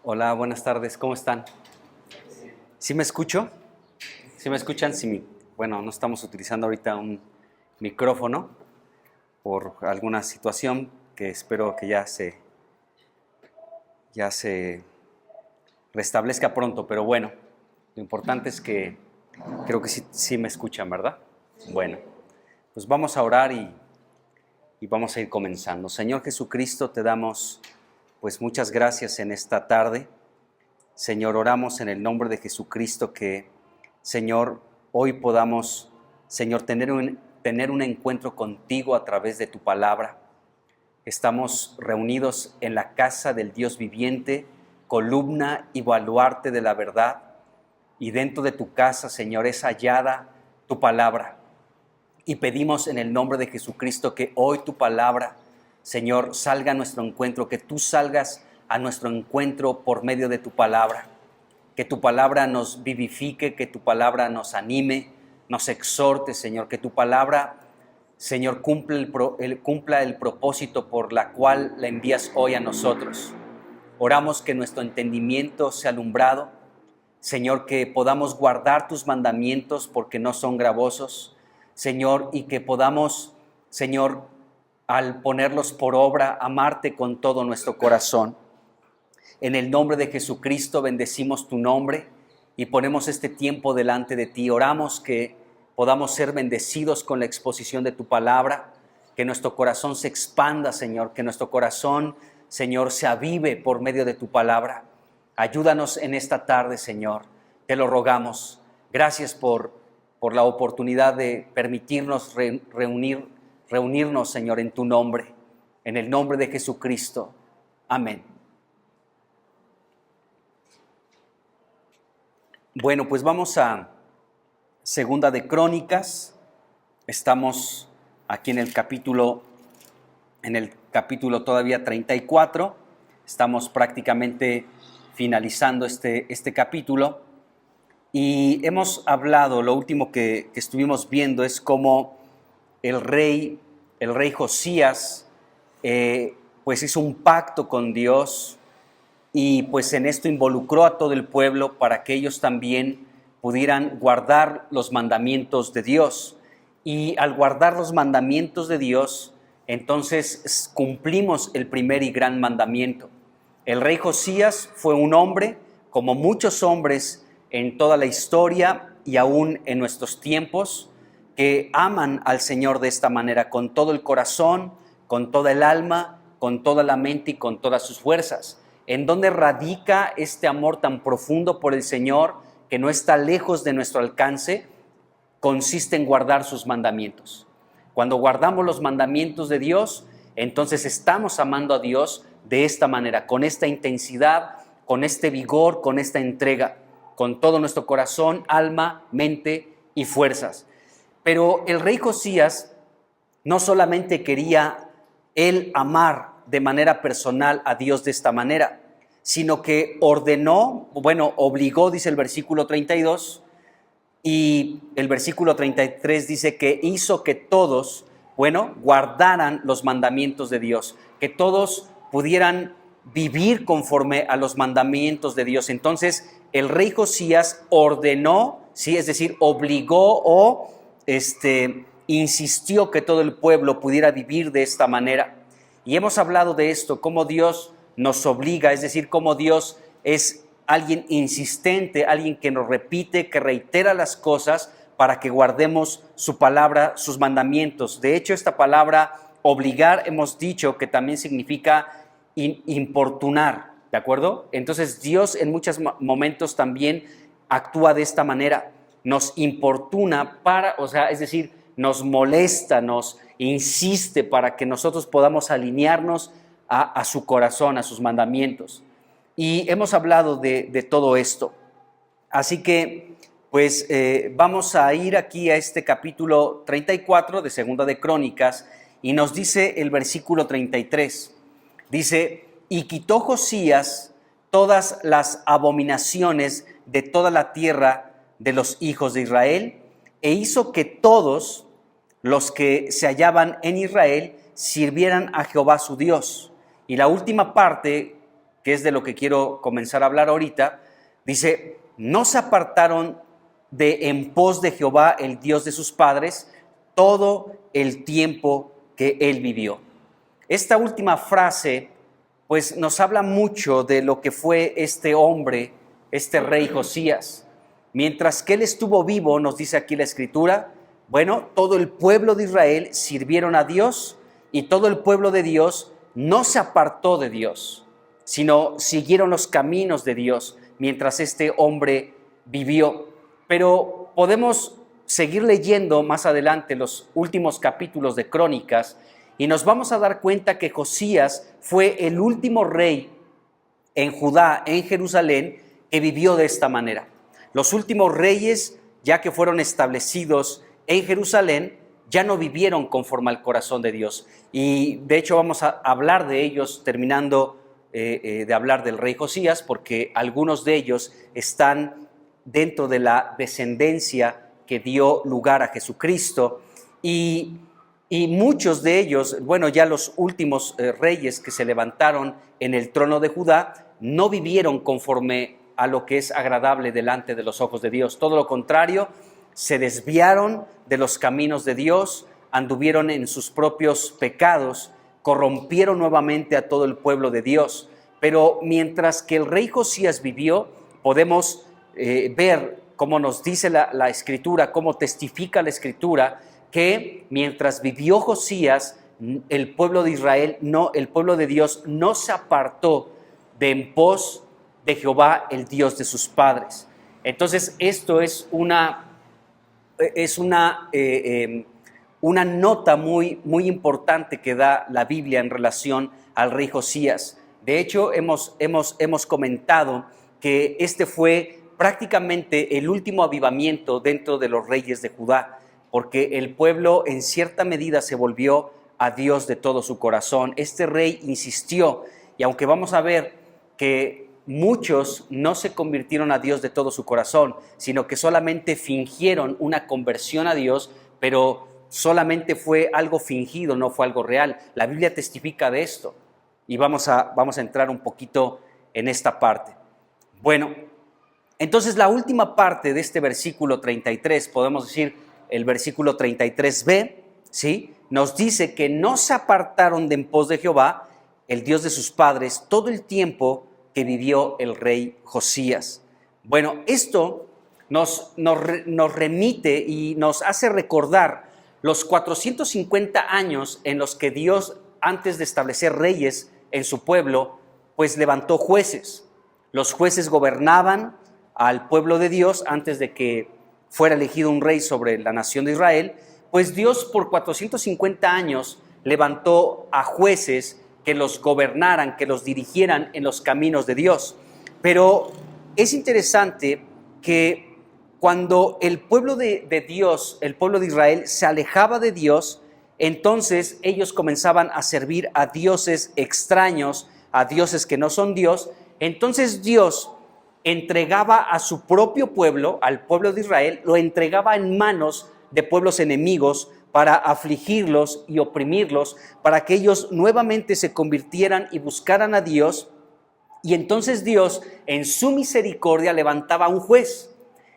Hola, buenas tardes, ¿cómo están? ¿Sí me escucho? ¿Sí me escuchan? Bueno, no estamos utilizando ahorita un micrófono por alguna situación que espero que ya se restablezca pronto, pero bueno, lo importante es que creo que sí me escuchan, ¿verdad? Bueno, pues vamos a orar y vamos a ir comenzando. Señor Jesucristo, te damos pues muchas gracias en esta tarde. Señor, oramos en el nombre de Jesucristo que, Señor, hoy podamos, Señor, tener un encuentro contigo a través de tu palabra. Estamos reunidos en la casa del Dios viviente, columna y baluarte de la verdad, y dentro de tu casa, Señor, es hallada tu palabra. Y pedimos en el nombre de Jesucristo que hoy tu palabra, Señor, salga a nuestro encuentro, que tú salgas a nuestro encuentro por medio de tu palabra. Que tu palabra nos vivifique, que tu palabra nos anime, nos exhorte, Señor. Que tu palabra, Señor, cumpla el propósito por la cual la envías hoy a nosotros. Oramos que nuestro entendimiento sea alumbrado. Señor, que podamos guardar tus mandamientos porque no son gravosos. Señor, y que podamos, Señor, al ponerlos por obra, amarte con todo nuestro corazón. En el nombre de Jesucristo bendecimos tu nombre y ponemos este tiempo delante de ti. Oramos que podamos ser bendecidos con la exposición de tu palabra, que nuestro corazón se expanda, Señor, que nuestro corazón, Señor, se avive por medio de tu palabra. Ayúdanos en esta tarde, Señor, te lo rogamos. Gracias por la oportunidad de permitirnos reunirnos, Señor, en tu nombre, en el nombre de Jesucristo. Amén. Bueno, pues vamos a Segunda de Crónicas. Estamos aquí en el capítulo todavía 34. Estamos prácticamente finalizando este capítulo. Y hemos hablado, lo último que estuvimos viendo es cómo el rey Josías pues hizo un pacto con Dios y pues en esto involucró a todo el pueblo para que ellos también pudieran guardar los mandamientos de Dios. Y al guardar los mandamientos de Dios, entonces cumplimos el primer y gran mandamiento. El rey Josías fue un hombre, como muchos hombres en toda la historia y aún en nuestros tiempos, que aman al Señor de esta manera, con todo el corazón, con toda el alma, con toda la mente y con todas sus fuerzas. ¿En dónde radica este amor tan profundo por el Señor, que no está lejos de nuestro alcance? Consiste en guardar sus mandamientos. Cuando guardamos los mandamientos de Dios, entonces estamos amando a Dios de esta manera, con esta intensidad, con este vigor, con esta entrega, con todo nuestro corazón, alma, mente y fuerzas. Pero el rey Josías no solamente quería él amar de manera personal a Dios de esta manera, sino que obligó, dice el versículo 32, y el versículo 33 dice que hizo que todos, guardaran los mandamientos de Dios, que todos pudieran vivir conforme a los mandamientos de Dios. Entonces, el rey Josías ordenó, ¿sí? Es decir, obligó o insistió que todo el pueblo pudiera vivir de esta manera. Y hemos hablado de esto, cómo Dios nos obliga, es decir, cómo Dios es alguien insistente, alguien que nos repite, que reitera las cosas para que guardemos su palabra, sus mandamientos. De hecho, esta palabra obligar, hemos dicho que también significa importunar, ¿de acuerdo? Entonces Dios en muchos momentos también actúa de esta manera, nos importuna es decir, nos molesta, nos insiste para que nosotros podamos alinearnos a su corazón, a sus mandamientos. Y hemos hablado de todo esto. Así que, pues, vamos a ir aquí a este capítulo 34 de Segunda de Crónicas y nos dice el versículo 33. Dice, y quitó Josías todas las abominaciones de toda la tierra de los hijos de Israel e hizo que todos los que se hallaban en Israel sirvieran a Jehová su Dios. Y la última parte que es de lo que quiero comenzar a hablar ahorita, dice, no se apartaron de en pos de Jehová, el Dios de sus padres, todo el tiempo que él vivió. Esta última frase, pues nos habla mucho de lo que fue este hombre, este rey Josías. Mientras que él estuvo vivo, nos dice aquí la Escritura, bueno, todo el pueblo de Israel sirvieron a Dios y todo el pueblo de Dios no se apartó de Dios, sino siguieron los caminos de Dios mientras este hombre vivió. Pero podemos seguir leyendo más adelante los últimos capítulos de Crónicas y nos vamos a dar cuenta que Josías fue el último rey en Judá, en Jerusalén, que vivió de esta manera. Los últimos reyes, ya que fueron establecidos en Jerusalén, ya no vivieron conforme al corazón de Dios. Y de hecho vamos a hablar de ellos terminando de hablar del rey Josías, porque algunos de ellos están dentro de la descendencia que dio lugar a Jesucristo. Y muchos de ellos, bueno, ya los últimos reyes que se levantaron en el trono de Judá, no vivieron conforme a lo que es agradable delante de los ojos de Dios. Todo lo contrario, se desviaron de los caminos de Dios, anduvieron en sus propios pecados, corrompieron nuevamente a todo el pueblo de Dios. Pero mientras que el rey Josías vivió, podemos ver cómo nos dice la Escritura, cómo testifica la Escritura, que mientras vivió Josías, el pueblo de Israel, el pueblo de Dios no se apartó de en pos de Jehová, el Dios de sus padres. Entonces, esto es una nota muy, muy importante que da la Biblia en relación al rey Josías. De hecho, hemos comentado que este fue prácticamente el último avivamiento dentro de los reyes de Judá, porque el pueblo en cierta medida se volvió a Dios de todo su corazón. Este rey insistió, y aunque vamos a ver que muchos no se convirtieron a Dios de todo su corazón, sino que solamente fingieron una conversión a Dios, pero solamente fue algo fingido, no fue algo real. La Biblia testifica de esto y vamos a entrar un poquito en esta parte. Bueno, entonces la última parte de este versículo 33, podemos decir el versículo 33b, ¿sí? Nos dice que no se apartaron de en pos de Jehová, el Dios de sus padres, todo el tiempo que vivió el rey Josías. Bueno, esto nos remite y nos hace recordar los 450 años en los que Dios, antes de establecer reyes en su pueblo, pues levantó jueces. Los jueces gobernaban al pueblo de Dios antes de que fuera elegido un rey sobre la nación de Israel. Pues Dios por 450 años levantó a jueces que los gobernaran, que los dirigieran en los caminos de Dios. Pero es interesante que cuando el pueblo de Dios, el pueblo de Israel, se alejaba de Dios, entonces ellos comenzaban a servir a dioses extraños, a dioses que no son Dios. Entonces Dios entregaba a su propio pueblo, al pueblo de Israel, lo entregaba en manos de pueblos enemigos para afligirlos y oprimirlos, para que ellos nuevamente se convirtieran y buscaran a Dios. Y entonces Dios, en su misericordia, levantaba un juez.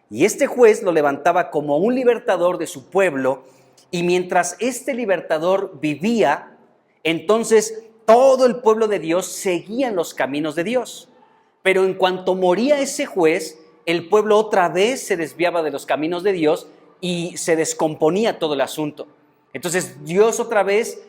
Y este juez lo levantaba como un libertador de su pueblo. Y mientras este libertador vivía, entonces todo el pueblo de Dios seguía en los caminos de Dios. Pero en cuanto moría ese juez, el pueblo otra vez se desviaba de los caminos de Dios y se descomponía todo el asunto. Entonces Dios otra vez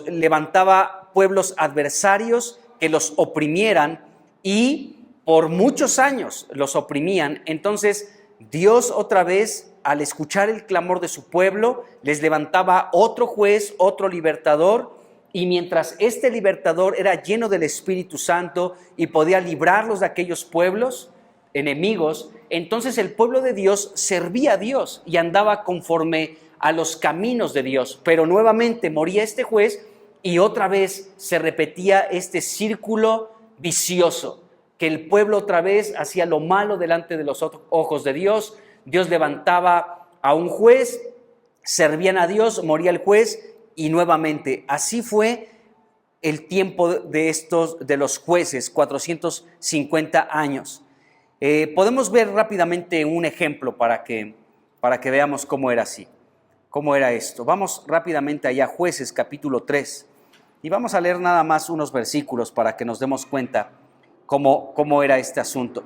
levantaba pueblos adversarios que los oprimieran y por muchos años los oprimían. Entonces Dios otra vez, al escuchar el clamor de su pueblo, les levantaba otro juez, otro libertador, y mientras este libertador era lleno del Espíritu Santo y podía librarlos de aquellos pueblos enemigos, entonces el pueblo de Dios servía a Dios y andaba conforme a los caminos de Dios. Pero nuevamente moría este juez y otra vez se repetía este círculo vicioso, que el pueblo otra vez hacía lo malo delante de los ojos de Dios. Dios levantaba a un juez, servían a Dios, moría el juez y nuevamente. Así fue el tiempo de los jueces, 450 años. Podemos ver rápidamente un ejemplo para que veamos cómo era así, cómo era esto. Vamos rápidamente allá, Jueces capítulo 3, y vamos a leer nada más unos versículos para que nos demos cuenta cómo era este asunto.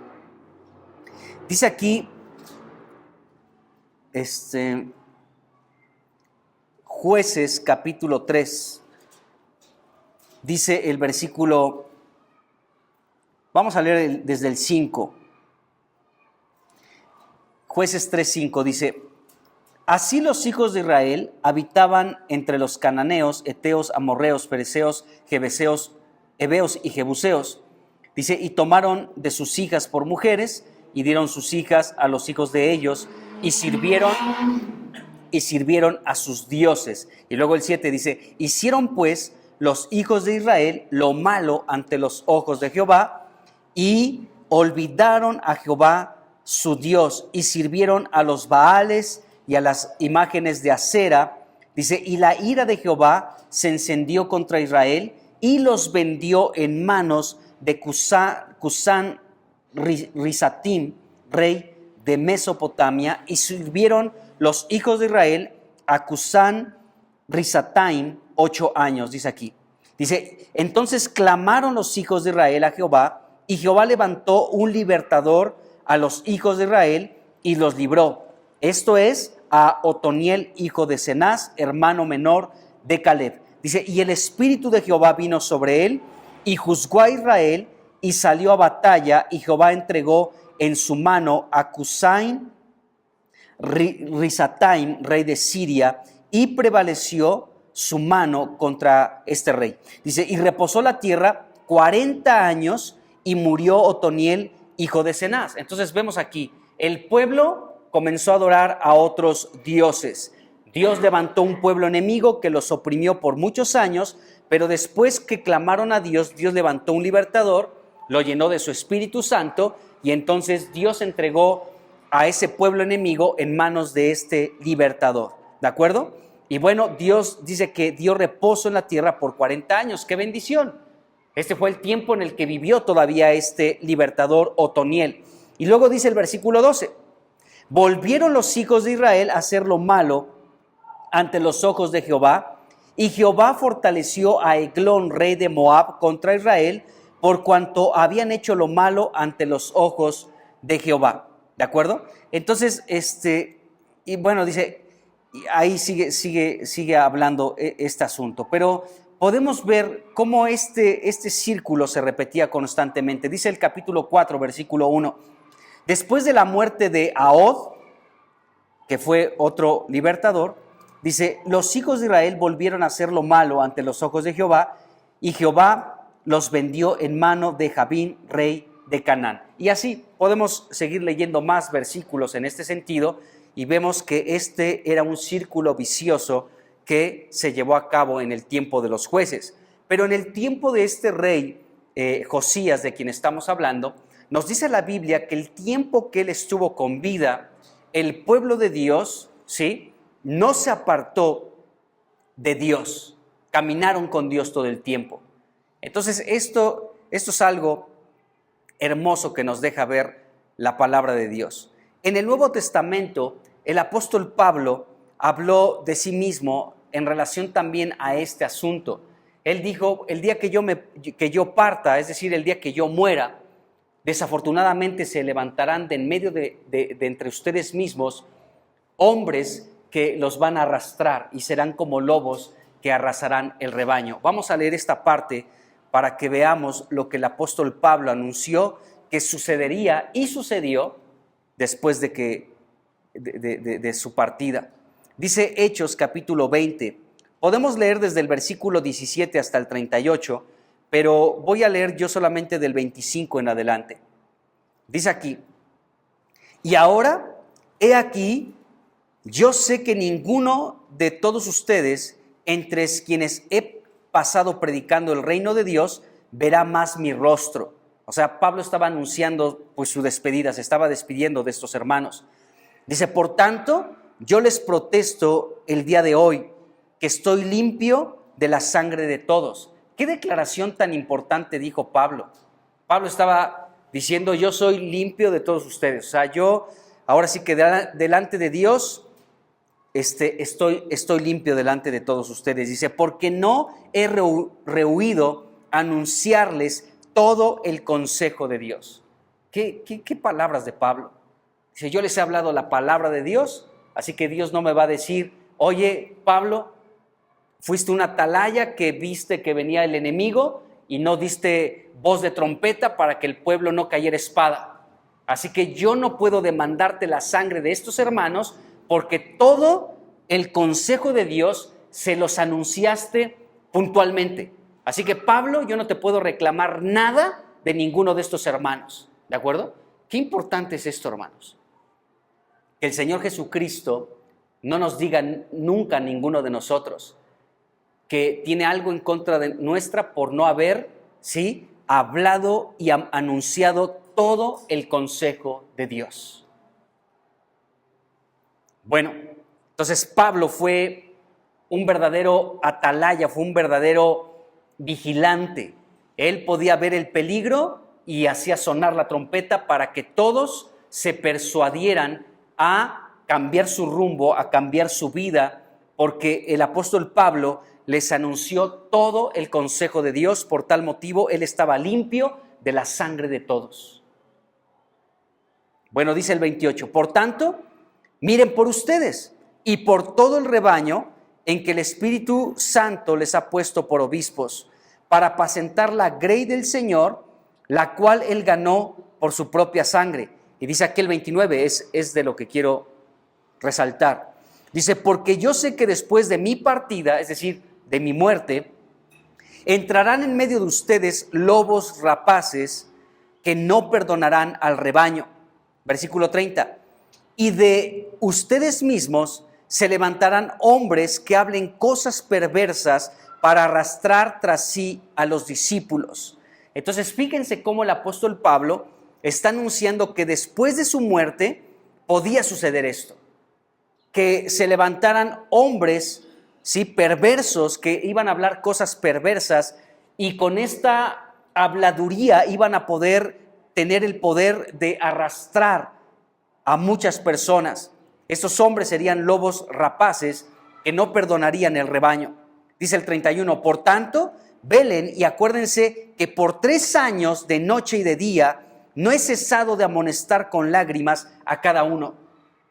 Dice aquí, Jueces capítulo 3, dice el versículo, vamos a leer desde el 5. Jueces 3:5 dice: así los hijos de Israel habitaban entre los cananeos, heteos, amorreos, fereceos, jebuseos, heveos y jebuseos. Dice, y tomaron de sus hijas por mujeres, y dieron sus hijas a los hijos de ellos, y sirvieron a sus dioses. Y luego el 7 dice, hicieron pues los hijos de Israel lo malo ante los ojos de Jehová, y olvidaron a Jehová su Dios, y sirvieron a los Baales y a las imágenes de acera. Dice, y la ira de Jehová se encendió contra Israel, y los vendió en manos de Cusán Rizatim, rey de Mesopotamia, y sirvieron los hijos de Israel a Cusán Rizataim 8 años, dice aquí. Dice, entonces clamaron los hijos de Israel a Jehová, y Jehová levantó un libertador a los hijos de Israel y los libró. Esto es, a Otoniel, hijo de Cenaz, hermano menor de Caleb. Dice, y el espíritu de Jehová vino sobre él, y juzgó a Israel, y salió a batalla, y Jehová entregó en su mano a Cusán Rizataim, rey de Siria, y prevaleció su mano contra este rey. Dice, y reposó la tierra 40 años, y murió Otoniel, hijo de Cenaz. Entonces vemos aquí, el pueblo comenzó a adorar a otros dioses. Dios levantó un pueblo enemigo que los oprimió por muchos años, pero después que clamaron a Dios, Dios levantó un libertador, lo llenó de su Espíritu Santo, y entonces Dios entregó a ese pueblo enemigo en manos de este libertador, ¿de acuerdo? Y bueno, Dios dice que dio reposo en la tierra por 40 años, ¡qué bendición! Este fue el tiempo en el que vivió todavía este libertador Otoniel. Y luego dice el versículo 12, volvieron los hijos de Israel a hacer lo malo ante los ojos de Jehová, y Jehová fortaleció a Eglón, rey de Moab, contra Israel, por cuanto habían hecho lo malo ante los ojos de Jehová. ¿De acuerdo? Entonces, y bueno, dice, ahí sigue hablando este asunto, pero podemos ver cómo este círculo se repetía constantemente. Dice el capítulo 4, versículo 1. Después de la muerte de Ahod, que fue otro libertador, dice, los hijos de Israel volvieron a hacer lo malo ante los ojos de Jehová, y Jehová los vendió en mano de Jabín, rey de Canaán. Y así podemos seguir leyendo más versículos en este sentido, y vemos que este era un círculo vicioso que se llevó a cabo en el tiempo de los jueces. Pero en el tiempo de este rey Josías, de quien estamos hablando, nos dice la Biblia que el tiempo que él estuvo con vida, el pueblo de Dios, ¿sí?, no se apartó de Dios, caminaron con Dios todo el tiempo. Entonces esto es algo hermoso que nos deja ver la palabra de Dios. En el Nuevo Testamento, el apóstol Pablo habló de sí mismo en relación también a este asunto. Él dijo, el día que yo parta, es decir, el día que yo muera, desafortunadamente se levantarán de en medio de entre ustedes mismos hombres que los van a arrastrar y serán como lobos que arrasarán el rebaño. Vamos a leer esta parte para que veamos lo que el apóstol Pablo anunció que sucedería y sucedió después de su partida. Dice Hechos capítulo 20. Podemos leer desde el versículo 17 hasta el 38, pero voy a leer yo solamente del 25 en adelante. Dice aquí, y ahora, he aquí, yo sé que ninguno de todos ustedes, entre quienes he pasado predicando el reino de Dios, verá más mi rostro. O sea, Pablo estaba anunciando pues su despedida, se estaba despidiendo de estos hermanos. Dice, por tanto, yo les protesto el día de hoy, que estoy limpio de la sangre de todos. ¿Qué declaración tan importante dijo Pablo? Pablo estaba diciendo, yo soy limpio de todos ustedes. O sea, yo ahora sí que delante de Dios estoy limpio delante de todos ustedes. Dice, porque no he rehuido anunciarles todo el consejo de Dios. ¿Qué palabras de Pablo? Dice, yo les he hablado la palabra de Dios, así que Dios no me va a decir, oye, Pablo, fuiste una atalaya que viste que venía el enemigo y no diste voz de trompeta para que el pueblo no cayera espada. Así que yo no puedo demandarte la sangre de estos hermanos porque todo el consejo de Dios se los anunciaste puntualmente. Así que Pablo, yo no te puedo reclamar nada de ninguno de estos hermanos. ¿De acuerdo? Qué importante es esto, hermanos. Que el Señor Jesucristo no nos diga nunca a ninguno de nosotros que tiene algo en contra de nuestra por no haber, ¿sí?, hablado y anunciado todo el consejo de Dios. Bueno, entonces Pablo fue un verdadero atalaya, fue un verdadero vigilante. Él podía ver el peligro y hacía sonar la trompeta para que todos se persuadieran a cambiar su rumbo, a cambiar su vida, porque el apóstol Pablo les anunció todo el consejo de Dios. Por tal motivo, él estaba limpio de la sangre de todos. Bueno, dice el 28, por tanto, miren por ustedes y por todo el rebaño en que el Espíritu Santo les ha puesto por obispos, para apacentar la grey del Señor, la cual él ganó por su propia sangre. Y dice aquí el 29, es de lo que quiero resaltar. Dice, porque yo sé que después de mi partida, es decir, de mi muerte, entrarán en medio de ustedes lobos rapaces que no perdonarán al rebaño. Versículo 30. Y de ustedes mismos se levantarán hombres que hablen cosas perversas para arrastrar tras sí a los discípulos. Entonces, fíjense cómo el apóstol Pablo está anunciando que después de su muerte podía suceder esto, que se levantaran hombres, ¿sí?, perversos, que iban a hablar cosas perversas y con esta habladuría iban a poder tener el poder de arrastrar a muchas personas. Estos hombres serían lobos rapaces que no perdonarían el rebaño. Dice el 31, por tanto, velen y acuérdense que por 3 años de noche y de día no he cesado de amonestar con lágrimas a cada uno.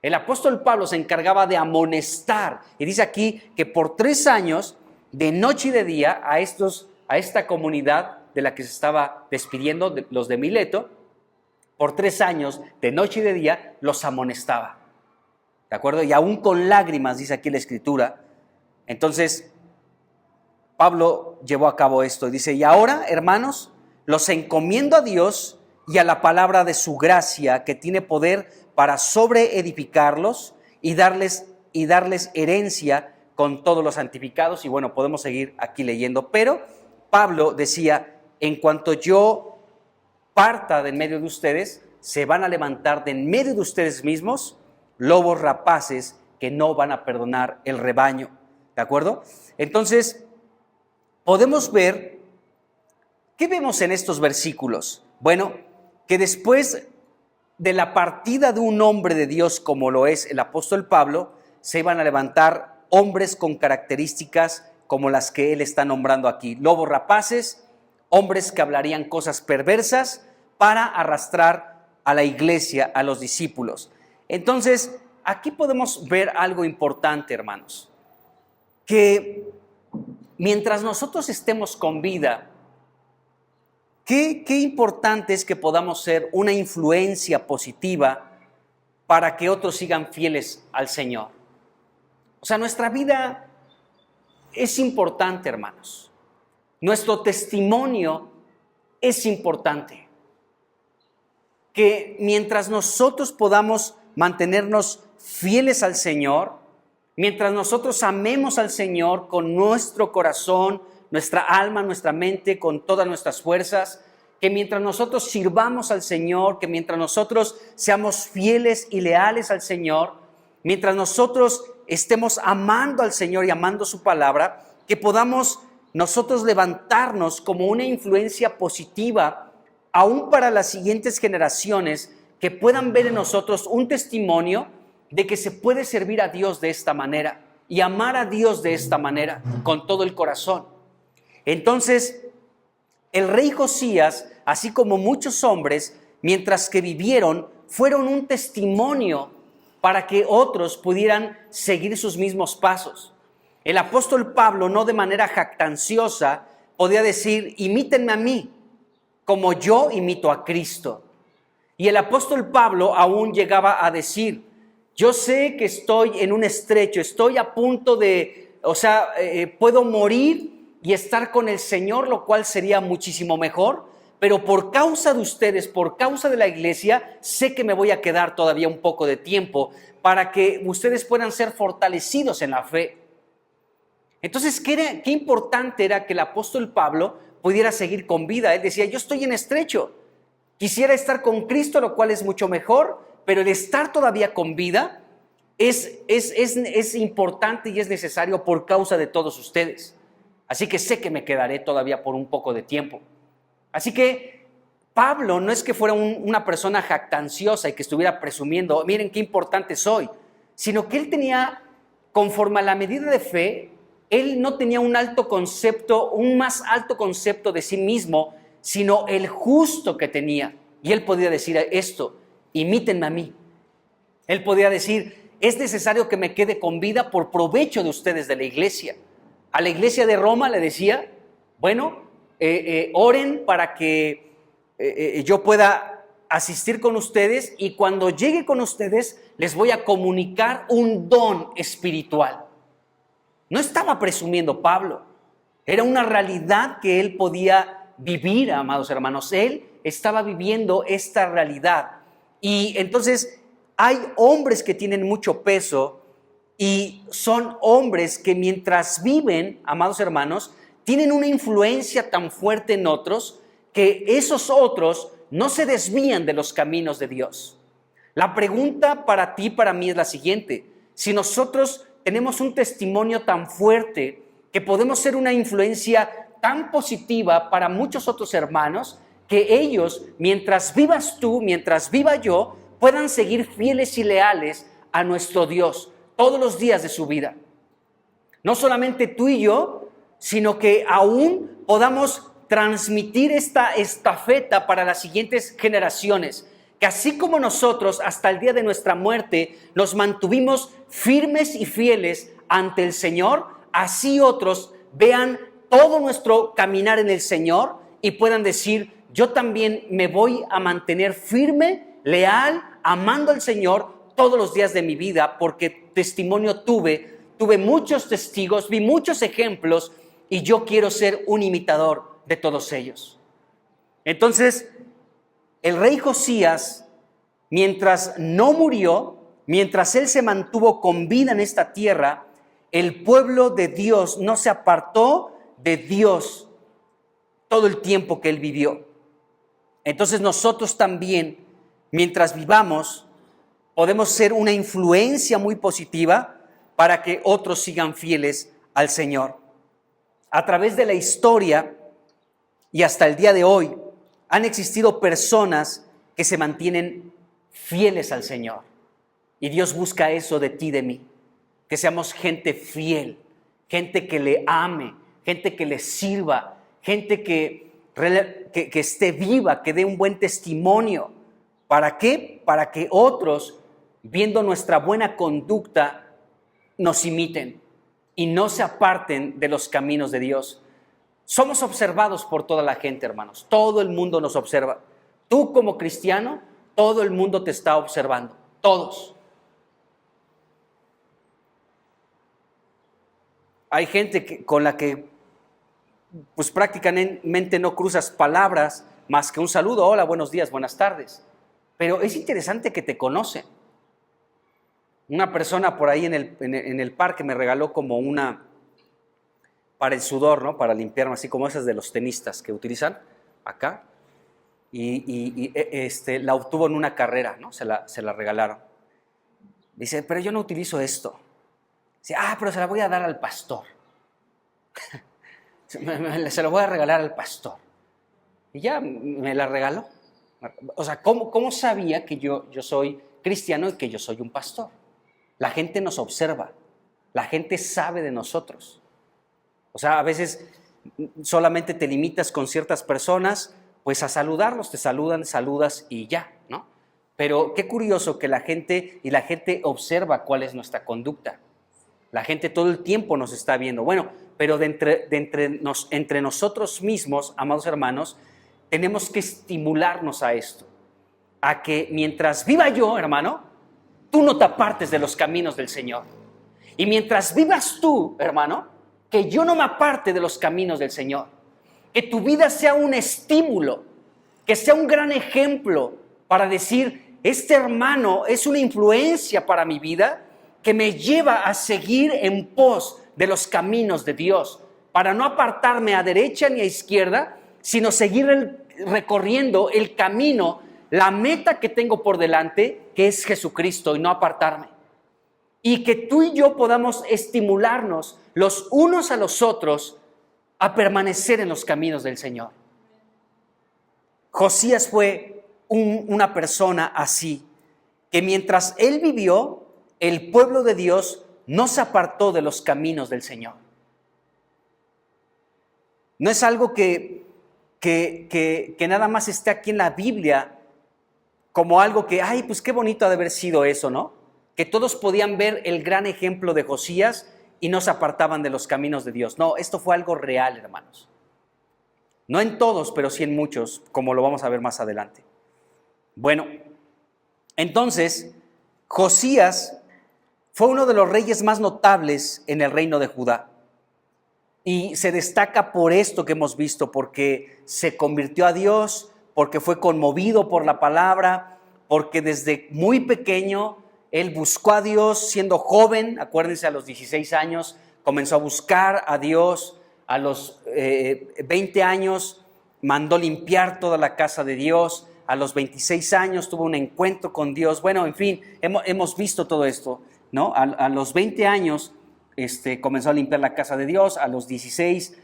El apóstol Pablo se encargaba de amonestar y dice aquí que por 3 años de noche y de día a esta comunidad de la que se estaba despidiendo, los de Mileto, por 3 años de noche y de día los amonestaba. ¿De acuerdo? Y aún con lágrimas, dice aquí la Escritura. Entonces, Pablo llevó a cabo esto. Dice, y ahora, hermanos, los encomiendo a Dios y a la palabra de su gracia, que tiene poder para sobreedificarlos y darles herencia con todos los santificados. Y bueno, podemos seguir aquí leyendo. Pero Pablo decía, en cuanto yo parta de en medio de ustedes, se van a levantar de en medio de ustedes mismos lobos rapaces que no van a perdonar el rebaño. ¿De acuerdo? Entonces, podemos ver, ¿qué vemos en estos versículos? Bueno, que después de la partida de un hombre de Dios como lo es el apóstol Pablo, se iban a levantar hombres con características como las que él está nombrando aquí. Lobos rapaces, hombres que hablarían cosas perversas para arrastrar a la iglesia, a los discípulos. Entonces, aquí podemos ver algo importante, hermanos, que mientras nosotros estemos con vida, qué importante es que podamos ser una influencia positiva para que otros sigan fieles al Señor. O sea, nuestra vida es importante, hermanos. Nuestro testimonio es importante. Que mientras nosotros podamos mantenernos fieles al Señor, mientras nosotros amemos al Señor con nuestro corazón, nuestra alma, nuestra mente, con todas nuestras fuerzas, que mientras nosotros sirvamos al Señor, que mientras nosotros seamos fieles y leales al Señor, mientras nosotros estemos amando al Señor y amando su palabra, que podamos nosotros levantarnos como una influencia positiva, aún para las siguientes generaciones, que puedan ver en nosotros un testimonio de que se puede servir a Dios de esta manera y amar a Dios de esta manera, con todo el corazón. Entonces, el rey Josías, así como muchos hombres, mientras que vivieron, fueron un testimonio para que otros pudieran seguir sus mismos pasos. El apóstol Pablo, no de manera jactanciosa, podía decir: imítenme a mí, como yo imito a Cristo. Y el apóstol Pablo aún llegaba a decir: yo sé que estoy en un estrecho, estoy a punto de, puedo morir y estar con el Señor, lo cual sería muchísimo mejor, pero por causa de ustedes, por causa de la iglesia, sé que me voy a quedar todavía un poco de tiempo para que ustedes puedan ser fortalecidos en la fe. Entonces, qué importante era que el apóstol Pablo pudiera seguir con vida. Él decía: yo estoy en estrecho, quisiera estar con Cristo, lo cual es mucho mejor, pero el estar todavía con vida es importante y es necesario por causa de todos ustedes. Así que sé que me quedaré todavía por un poco de tiempo. Así que Pablo no es que fuera una persona jactanciosa y que estuviera presumiendo: miren qué importante soy, sino que él tenía, conforme a la medida de fe, él no tenía un más alto concepto de sí mismo, sino el justo que tenía. Y él podía decir esto: imítenme a mí. Él podía decir: es necesario que me quede con vida por provecho de ustedes de la iglesia. A la iglesia de Roma le decía: bueno, oren para que yo pueda asistir con ustedes, y cuando llegue con ustedes les voy a comunicar un don espiritual. No estaba presumiendo Pablo, era una realidad que él podía vivir, amados hermanos. Él estaba viviendo esta realidad. Y entonces hay hombres que tienen mucho peso y son hombres que mientras viven, amados hermanos, tienen una influencia tan fuerte en otros que esos otros no se desvían de los caminos de Dios. La pregunta para ti, para mí, es la siguiente: si nosotros tenemos un testimonio tan fuerte que podemos ser una influencia tan positiva para muchos otros hermanos, que ellos, mientras vivas tú, mientras viva yo, puedan seguir fieles y leales a nuestro Dios todos los días de su vida. No solamente tú y yo, sino que aún podamos transmitir esta estafeta para las siguientes generaciones, que así como nosotros hasta el día de nuestra muerte nos mantuvimos firmes y fieles ante el Señor, así otros vean todo nuestro caminar en el Señor y puedan decir: yo también me voy a mantener firme, leal, amando al Señor todos los días de mi vida, porque testimonio tuve muchos testigos, vi muchos ejemplos, y yo quiero ser un imitador de todos ellos. Entonces, el rey Josías, mientras no murió, mientras él se mantuvo con vida en esta tierra, el pueblo de Dios no se apartó de Dios todo el tiempo que él vivió. Entonces nosotros también, mientras vivamos, podemos ser una influencia muy positiva para que otros sigan fieles al Señor. A través de la historia y hasta el día de hoy, han existido personas que se mantienen fieles al Señor. Y Dios busca eso de ti, de mí. Que seamos gente fiel, gente que le ame, gente que le sirva, gente que esté viva, que dé un buen testimonio. ¿Para qué? Para que otros, viendo nuestra buena conducta, nos imiten y no se aparten de los caminos de Dios. Somos observados por toda la gente, hermanos. Todo el mundo nos observa. Tú como cristiano, todo el mundo te está observando. Todos. Hay gente con la que pues prácticamente no cruzas palabras más que un saludo: hola, buenos días, buenas tardes. Pero es interesante que te conocen. Una persona por ahí en el parque me regaló como una para el sudor, ¿no? Para limpiarme, así como esas de los tenistas que utilizan acá. Y la obtuvo en una carrera, ¿no? Se la regalaron. Dice: pero yo no utilizo esto. Dice: pero se la voy a dar al pastor. Se lo voy a regalar al pastor. Y ya me la regaló. O sea, ¿cómo sabía que yo soy cristiano y que yo soy un pastor? La gente nos observa, la gente sabe de nosotros. O sea, a veces solamente te limitas con ciertas personas, pues a saludarlos, te saludan, saludas y ya, ¿no? Pero qué curioso que la gente observa cuál es nuestra conducta. La gente todo el tiempo nos está viendo. Bueno, pero entre nosotros mismos, amados hermanos, tenemos que estimularnos a esto, a que mientras viva yo, hermano, tú no te apartes de los caminos del Señor. Y mientras vivas tú, hermano, que yo no me aparte de los caminos del Señor. Que tu vida sea un estímulo, que sea un gran ejemplo para decir, este hermano es una influencia para mi vida que me lleva a seguir en pos de los caminos de Dios, para no apartarme a derecha ni a izquierda, sino seguir recorriendo el camino, la meta que tengo por delante, que es Jesucristo, y no apartarme. Y que tú y yo podamos estimularnos los unos a los otros a permanecer en los caminos del Señor. Josías fue una persona así, que mientras él vivió, el pueblo de Dios no se apartó de los caminos del Señor. No es algo que nada más esté aquí en la Biblia como algo que, ay, pues qué bonito ha de haber sido eso, ¿no? Que todos podían ver el gran ejemplo de Josías y no se apartaban de los caminos de Dios. No, esto fue algo real, hermanos. No en todos, pero sí en muchos, como lo vamos a ver más adelante. Bueno, entonces, Josías fue uno de los reyes más notables en el reino de Judá. Y se destaca por esto que hemos visto, porque se convirtió a Dios, porque fue conmovido por la palabra, porque desde muy pequeño él buscó a Dios siendo joven. Acuérdense, a los 16 años comenzó a buscar a Dios. A los 20 años mandó limpiar toda la casa de Dios. A los 26 años tuvo un encuentro con Dios. Bueno, en fin, hemos visto todo esto, ¿no? A los 20 años comenzó a limpiar la casa de Dios. A los 16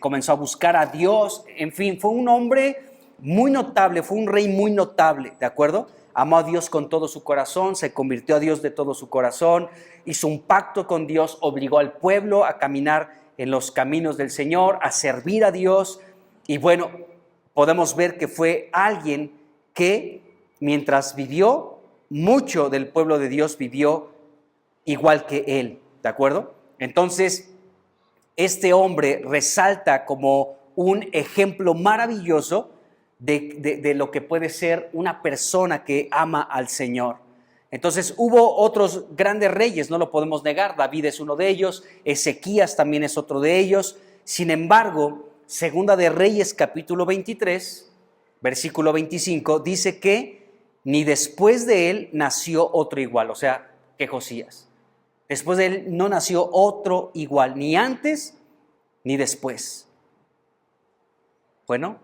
comenzó a buscar a Dios. En fin, fue un hombre muy notable, fue un rey muy notable, ¿de acuerdo? Amó a Dios con todo su corazón, se convirtió a Dios de todo su corazón, hizo un pacto con Dios, obligó al pueblo a caminar en los caminos del Señor, a servir a Dios. Y bueno, podemos ver que fue alguien que mientras vivió, mucho del pueblo de Dios vivió igual que él, ¿de acuerdo? Entonces, este hombre resalta como un ejemplo maravilloso de lo que puede ser una persona que ama al Señor. Entonces hubo otros grandes reyes, no lo podemos negar. David es uno de ellos, Ezequías también es otro de ellos. Sin embargo, Segunda de Reyes capítulo 23, versículo 25, dice que ni después de él nació otro igual, o sea, que Josías. Después de él no nació otro igual, ni antes ni después. Bueno,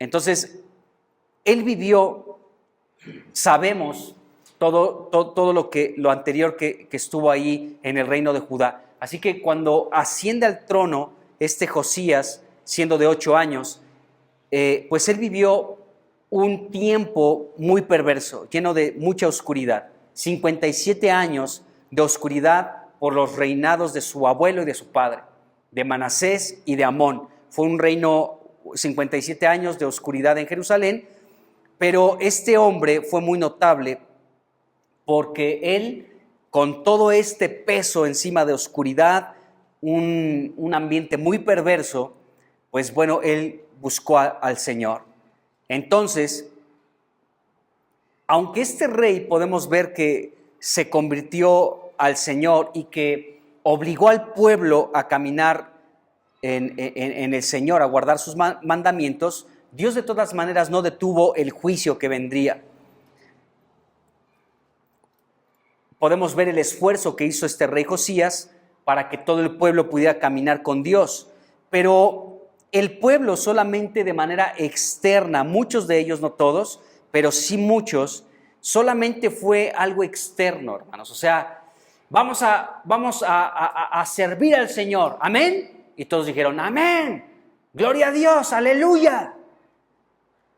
entonces, él vivió, sabemos todo lo anterior que estuvo ahí en el reino de Judá. Así que cuando asciende al trono Josías, siendo de 8 años, pues él vivió un tiempo muy perverso, lleno de mucha oscuridad. 57 años de oscuridad por los reinados de su abuelo y de su padre, de Manasés y de Amón. Fue un reino 57 años de oscuridad en Jerusalén, pero este hombre fue muy notable porque él, con todo este peso encima de oscuridad, un ambiente muy perverso, pues bueno, él buscó al Señor. Entonces, aunque este rey podemos ver que se convirtió al Señor y que obligó al pueblo a caminar en el Señor, a guardar sus mandamientos, Dios de todas maneras no detuvo el juicio que vendría. Podemos ver el esfuerzo que hizo este rey Josías para que todo el pueblo pudiera caminar con Dios, pero el pueblo solamente de manera externa, muchos de ellos, no todos, pero sí muchos, solamente fue algo externo, hermanos. O sea, vamos a servir al Señor, amén. y todos dijeron, amén, gloria a Dios, aleluya.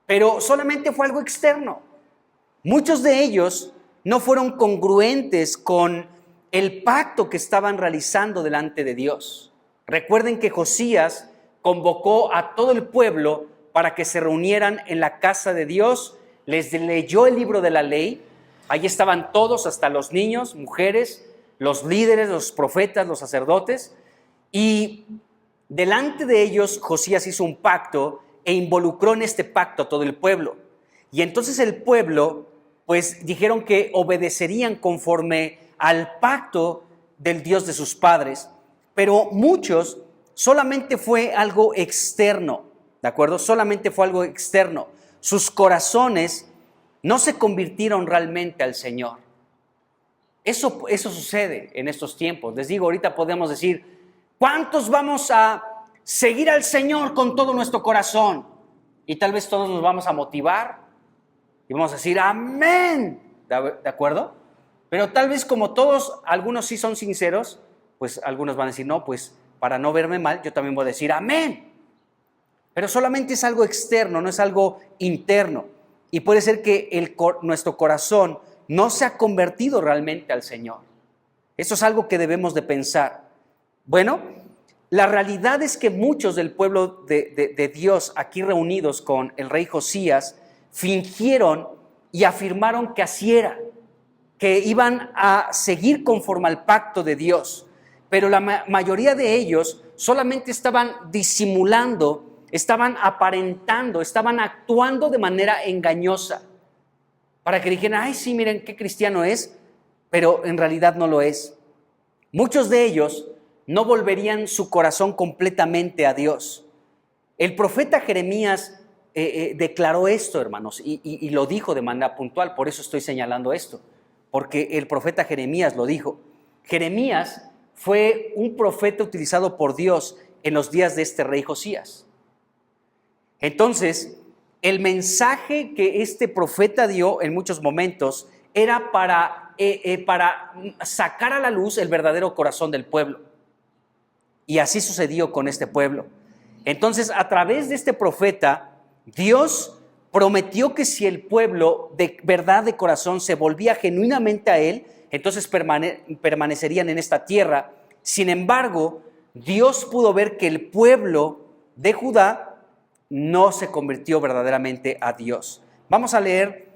Pero solamente fue algo externo. Muchos de ellos no fueron congruentes con el pacto que estaban realizando delante de Dios. Recuerden que Josías convocó a todo el pueblo para que se reunieran en la casa de Dios, les leyó el libro de la ley, ahí estaban todos, hasta los niños, mujeres, los líderes, los profetas, los sacerdotes, y delante de ellos Josías hizo un pacto e involucró en este pacto a todo el pueblo. Y entonces el pueblo, pues dijeron que obedecerían conforme al pacto del Dios de sus padres, pero muchos solamente fue algo externo, ¿de acuerdo? Solamente fue algo externo. Sus corazones no se convirtieron realmente al Señor. Eso sucede en estos tiempos. Les digo, ahorita podemos decir, ¿cuántos vamos a seguir al Señor con todo nuestro corazón? Y tal vez todos nos vamos a motivar y vamos a decir, amén, ¿de acuerdo? Pero tal vez como todos, algunos sí son sinceros, pues algunos van a decir, no, pues para no verme mal, yo también voy a decir, amén. Pero solamente es algo externo, no es algo interno. Y puede ser que nuestro corazón no se ha convertido realmente al Señor. Eso es algo que debemos de pensar. Bueno, la realidad es que muchos del pueblo de Dios aquí reunidos con el rey Josías fingieron y afirmaron que así era, que iban a seguir conforme al pacto de Dios. Pero la mayoría de ellos solamente estaban disimulando, estaban aparentando, estaban actuando de manera engañosa para que dijeran, ay, sí, miren qué cristiano es, pero en realidad no lo es. Muchos de ellos no volverían su corazón completamente a Dios. El profeta Jeremías declaró esto, hermanos, y lo dijo de manera puntual, por eso estoy señalando esto, porque el profeta Jeremías lo dijo. Jeremías fue un profeta utilizado por Dios en los días de este rey Josías. Entonces, el mensaje que este profeta dio en muchos momentos era para sacar a la luz el verdadero corazón del pueblo. Y así sucedió con este pueblo. Entonces, a través de este profeta, Dios prometió que si el pueblo de verdad de corazón se volvía genuinamente a Él, entonces permanecerían en esta tierra. Sin embargo, Dios pudo ver que el pueblo de Judá no se convirtió verdaderamente a Dios. Vamos a leer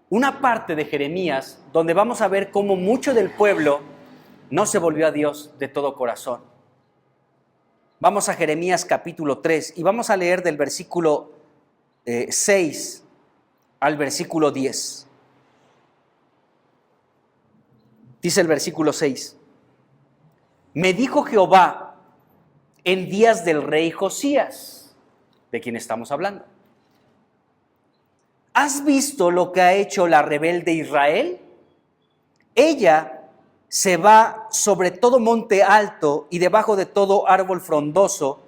una parte de Jeremías donde vamos a ver cómo mucho del pueblo no se volvió a Dios de todo corazón. Vamos a Jeremías capítulo 3 y vamos a leer del versículo 6 al versículo 10. Dice el versículo 6, me dijo Jehová en días del rey Josías, de quien estamos hablando, ¿has visto lo que ha hecho la rebelde Israel? Ella se va sobre todo monte alto y debajo de todo árbol frondoso,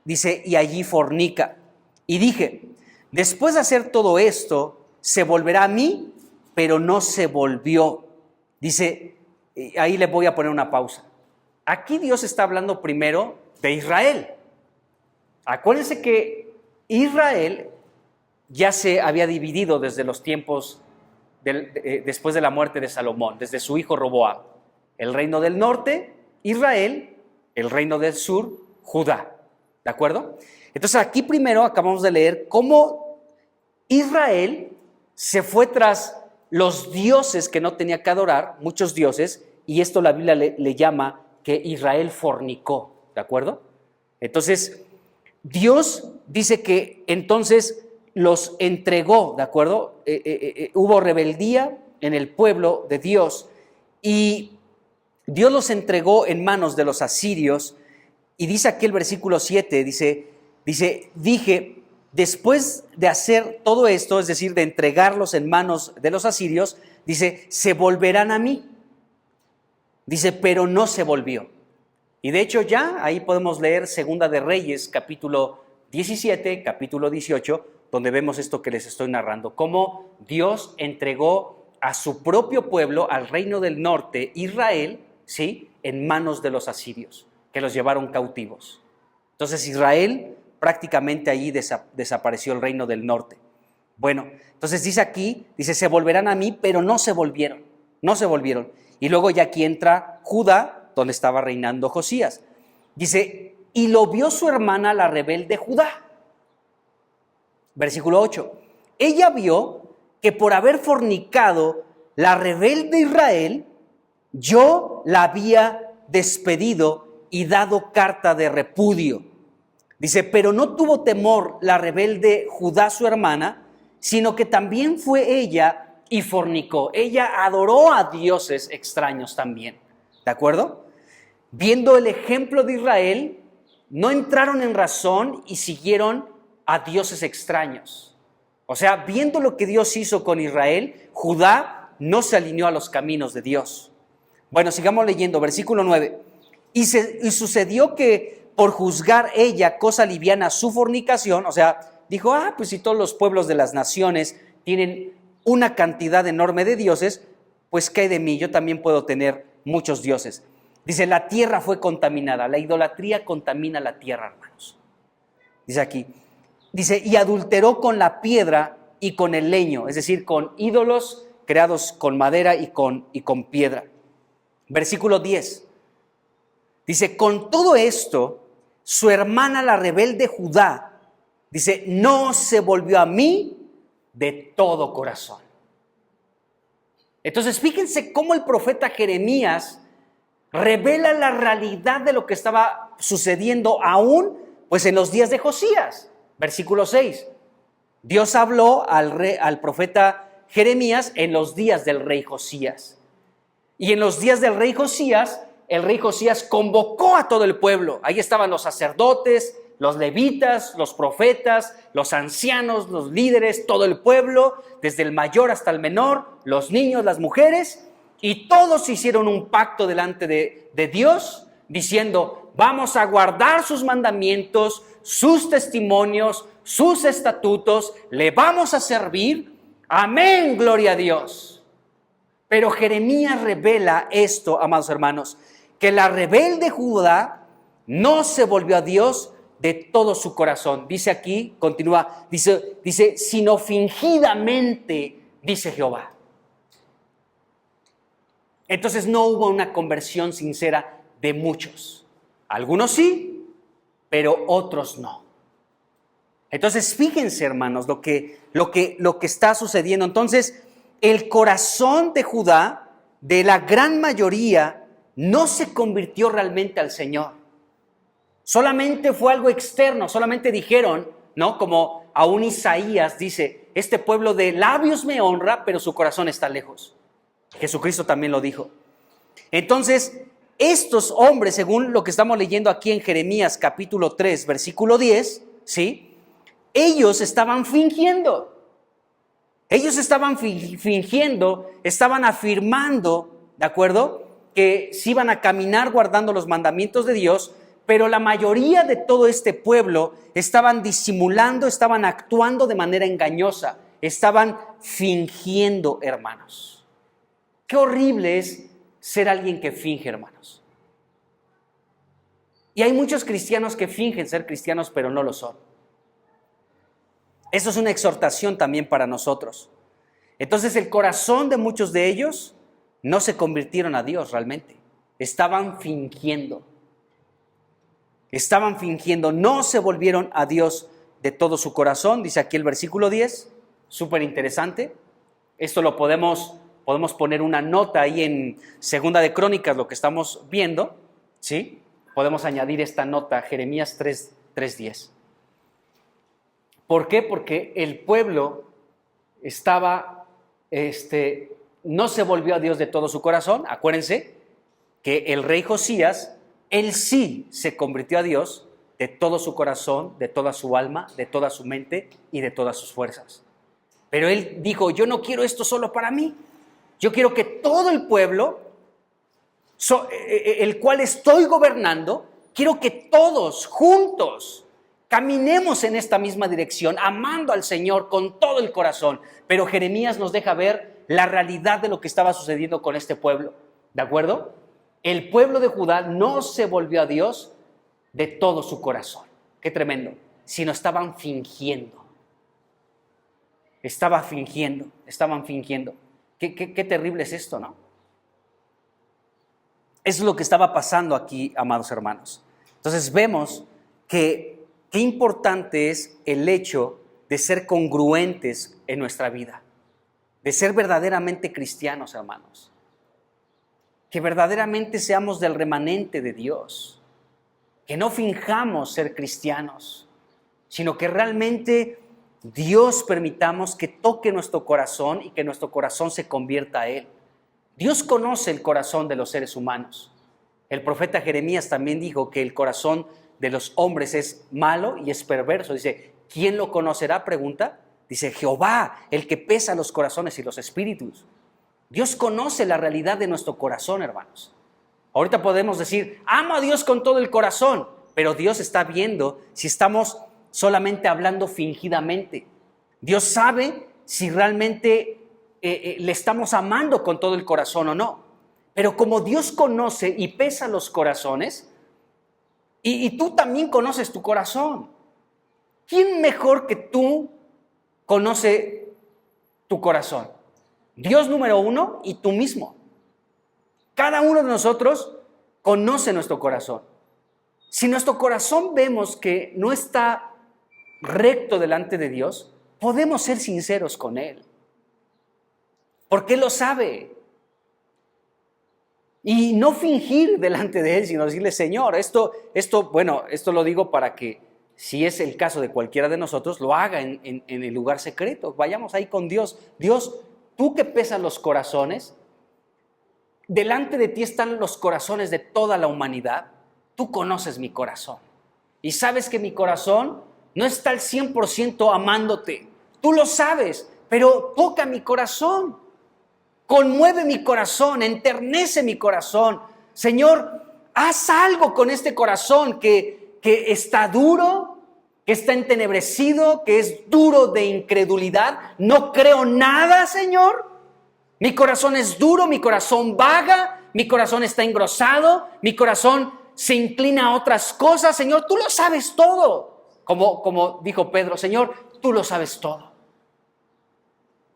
dice, y allí fornica. Y dije, después de hacer todo esto, se volverá a mí, pero no se volvió. Dice, ahí le voy a poner una pausa. Aquí Dios está hablando primero de Israel. Acuérdense que Israel ya se había dividido desde los tiempos después de la muerte de Salomón, desde su hijo Roboam. El reino del norte, Israel; el reino del sur, Judá. ¿De acuerdo? Entonces aquí primero acabamos de leer cómo Israel se fue tras los dioses que no tenía que adorar, muchos dioses, y esto la Biblia le llama que Israel fornicó. ¿De acuerdo? Entonces, Dios dice que entonces los entregó, ¿de acuerdo? Hubo rebeldía en el pueblo de Dios y Dios los entregó en manos de los asirios. Y dice aquí el versículo 7, dije, después de hacer todo esto, es decir, de entregarlos en manos de los asirios, dice, se volverán a mí. Dice, pero no se volvió. Y de hecho ya ahí podemos leer Segunda de Reyes, capítulo 17, capítulo 18, donde vemos esto que les estoy narrando, cómo Dios entregó a su propio pueblo, al reino del norte, Israel, ¿sí?, en manos de los asirios. que los llevaron cautivos. Entonces Israel prácticamente allí desapareció el reino del norte. Bueno, entonces dice aquí, dice, se volverán a mí, pero no se volvieron. Y luego ya aquí entra Judá, donde estaba reinando Josías. Dice, y lo vio su hermana la rebelde Judá. Versículo 8. Ella vio que por haber fornicado la rebelde Israel, yo la había despedido y dado carta de repudio. Dice, pero no tuvo temor la rebelde Judá su hermana, sino que también fue ella y fornicó. Ella adoró a dioses extraños también. ¿De acuerdo? Viendo el ejemplo de Israel, no entraron en razón y siguieron a dioses extraños. O sea, viendo lo que Dios hizo con Israel, Judá no se alineó a los caminos de Dios. Bueno, sigamos leyendo, versículo 9. Y sucedió que por juzgar ella cosa liviana su fornicación, o sea, dijo, pues si todos los pueblos de las naciones tienen una cantidad enorme de dioses, pues ¿qué hay de mí? Yo también puedo tener muchos dioses. Dice, la tierra fue contaminada, la idolatría contamina la tierra, hermanos. Dice aquí, dice, y adulteró con la piedra y con el leño, es decir, con ídolos creados con madera y con piedra. Versículo 10. Dice, con todo esto, su hermana la rebelde Judá, dice, no se volvió a mí de todo corazón. Entonces, fíjense cómo el profeta Jeremías revela la realidad de lo que estaba sucediendo aún, pues en los días de Josías. Versículo 6. Dios habló al profeta Jeremías en los días del rey Josías. Y en los días del rey Josías, el rey Josías convocó a todo el pueblo. Ahí estaban los sacerdotes, los levitas, los profetas, los ancianos, los líderes, todo el pueblo, desde el mayor hasta el menor, los niños, las mujeres, y todos hicieron un pacto delante de Dios, diciendo, vamos a guardar sus mandamientos, sus testimonios, sus estatutos, le vamos a servir. Amén, gloria a Dios. Pero Jeremías revela esto, amados hermanos, que la rebelde Judá no se volvió a Dios de todo su corazón. Dice aquí, continúa, dice, sino fingidamente, dice Jehová. Entonces no hubo una conversión sincera de muchos. Algunos sí, pero otros no. Entonces fíjense, hermanos, lo que está sucediendo. Entonces, el corazón de Judá, de la gran mayoría, no se convirtió realmente al Señor. Solamente fue algo externo, solamente dijeron, ¿no? Como aún Isaías dice, este pueblo de labios me honra, pero su corazón está lejos. Jesucristo también lo dijo. Entonces, estos hombres, según lo que estamos leyendo aquí en Jeremías capítulo 3, versículo 10, ¿sí? Ellos estaban fingiendo. Ellos estaban fingiendo, estaban afirmando, ¿de acuerdo?, que se iban a caminar guardando los mandamientos de Dios, pero la mayoría de todo este pueblo estaban disimulando, estaban actuando de manera engañosa, estaban fingiendo, hermanos. Qué horrible es ser alguien que finge, hermanos. Y hay muchos cristianos que fingen ser cristianos, pero no lo son. Eso es una exhortación también para nosotros. Entonces, el corazón de muchos de ellos no se convirtieron a Dios realmente. Estaban fingiendo. No se volvieron a Dios de todo su corazón. Dice aquí el versículo 10, súper interesante. Esto lo podemos poner una nota ahí en Segunda de Crónicas, lo que estamos viendo, ¿sí? Podemos añadir esta nota, Jeremías 3:10. ¿Por qué? Porque el pueblo no se volvió a Dios de todo su corazón. Acuérdense que el rey Josías, él sí se convirtió a Dios de todo su corazón, de toda su alma, de toda su mente y de todas sus fuerzas. Pero él dijo, yo no quiero esto solo para mí. Yo quiero que todo el pueblo, el cual estoy gobernando, quiero que todos juntos caminemos en esta misma dirección, amando al Señor con todo el corazón. Pero Jeremías nos deja ver la realidad de lo que estaba sucediendo con este pueblo, ¿de acuerdo? El pueblo de Judá no se volvió a Dios de todo su corazón. Qué tremendo. Sino estaban fingiendo. Estaban fingiendo. Qué terrible es esto, ¿no? Eso es lo que estaba pasando aquí, amados hermanos. Entonces vemos que qué importante es el hecho de ser congruentes en nuestra vida, de ser verdaderamente cristianos, hermanos. Que verdaderamente seamos del remanente de Dios, que no finjamos ser cristianos, sino que realmente Dios permitamos que toque nuestro corazón y que nuestro corazón se convierta a Él. Dios conoce el corazón de los seres humanos. El profeta Jeremías también dijo que el corazón de los hombres es malo y es perverso. Dice, ¿quién lo conocerá? Pregunta. Dice, Jehová, el que pesa los corazones y los espíritus. Dios conoce la realidad de nuestro corazón, hermanos. Ahorita podemos decir, amo a Dios con todo el corazón, pero Dios está viendo si estamos solamente hablando fingidamente. Dios sabe si realmente le estamos amando con todo el corazón o no. Pero como Dios conoce y pesa los corazones, y tú también conoces tu corazón, ¿quién mejor que tú conoce tu corazón? Dios número uno y tú mismo. Cada uno de nosotros conoce nuestro corazón. Si nuestro corazón vemos que no está recto delante de Dios, podemos ser sinceros con Él. Porque Él lo sabe. Y no fingir delante de Él, sino decirle, Señor, esto lo digo para que, si es el caso de cualquiera de nosotros, lo haga en el lugar secreto. Vayamos ahí con Dios. Dios, tú que pesas los corazones, delante de ti están los corazones de toda la humanidad. Tú conoces mi corazón. Y sabes que mi corazón no está al 100% amándote. Tú lo sabes, pero toca mi corazón. Conmueve mi corazón, enternece mi corazón. Señor, haz algo con este corazón que está duro, que está entenebrecido, que es duro de incredulidad. No creo nada, Señor. Mi corazón es duro, mi corazón vaga, mi corazón está engrosado, mi corazón se inclina a otras cosas. Señor, tú lo sabes todo. Como dijo Pedro, Señor, tú lo sabes todo.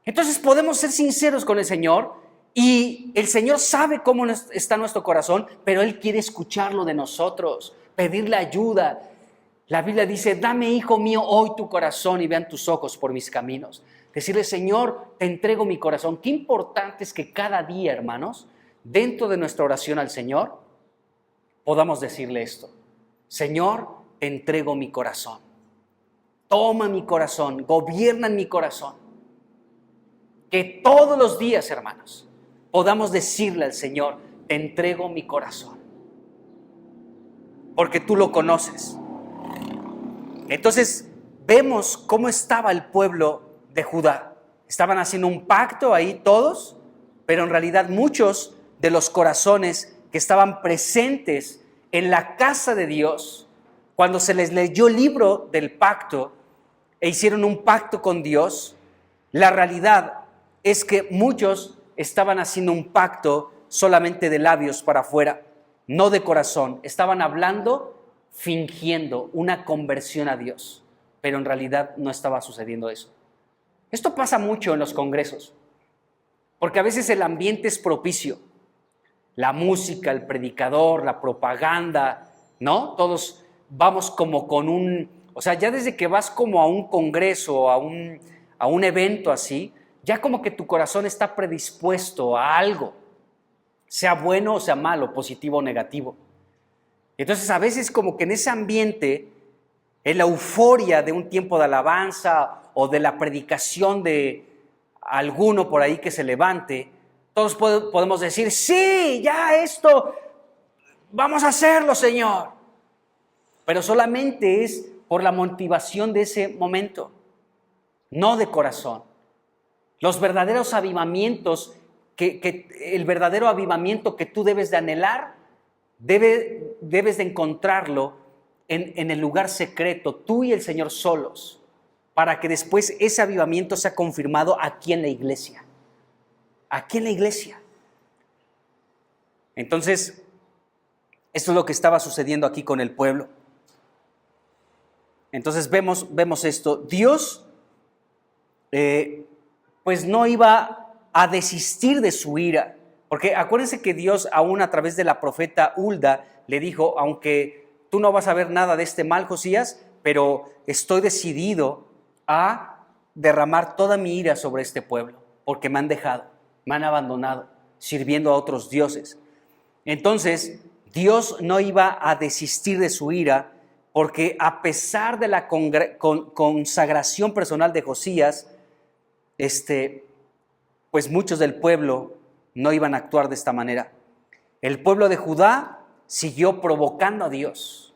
Entonces podemos ser sinceros con el Señor y el Señor sabe cómo está nuestro corazón, pero Él quiere escucharlo de nosotros, pedirle ayuda. La Biblia dice, dame, hijo mío, hoy tu corazón y vean tus ojos por mis caminos. Decirle, Señor, te entrego mi corazón. Qué importante es que cada día, hermanos, dentro de nuestra oración al Señor, podamos decirle esto. Señor, te entrego mi corazón. Toma mi corazón, gobierna en mi corazón. Que todos los días, hermanos, podamos decirle al Señor, te entrego mi corazón. Porque tú lo conoces. Entonces, vemos cómo estaba el pueblo de Judá. Estaban haciendo un pacto ahí todos, pero en realidad muchos de los corazones que estaban presentes en la casa de Dios, cuando se les leyó el libro del pacto e hicieron un pacto con Dios, la realidad es que muchos estaban haciendo un pacto solamente de labios para afuera, no de corazón. Estaban hablando, fingiendo una conversión a Dios, pero en realidad no estaba sucediendo eso. Esto pasa mucho en los congresos, porque a veces el ambiente es propicio. La música, el predicador, la propaganda, ¿no? Todos vamos como con ya desde que vas como a un congreso, a un evento así, ya como que tu corazón está predispuesto a algo, sea bueno o sea malo, positivo o negativo. Entonces a veces como que en ese ambiente, en la euforia de un tiempo de alabanza o de la predicación de alguno por ahí que se levante, todos podemos decir, sí, ya esto, vamos a hacerlo, Señor. Pero solamente es por la motivación de ese momento, no de corazón. Los verdaderos avivamientos, el verdadero avivamiento que tú debes de anhelar, debes de encontrarlo en el lugar secreto, tú y el Señor solos, para que después ese avivamiento sea confirmado aquí en la iglesia. Aquí en la iglesia. Entonces, Esto es lo que estaba sucediendo aquí con el pueblo. Entonces vemos esto. Dios pues no iba a desistir de su ira, porque acuérdense que Dios aún a través de la profeta Hulda le dijo, aunque tú no vas a ver nada de este mal, Josías, pero estoy decidido a derramar toda mi ira sobre este pueblo, porque me han dejado, me han abandonado, sirviendo a otros dioses. Entonces, Dios no iba a desistir de su ira, porque a pesar de la consagración personal de Josías, pues muchos del pueblo no iban a actuar de esta manera. El pueblo de Judá siguió provocando a Dios,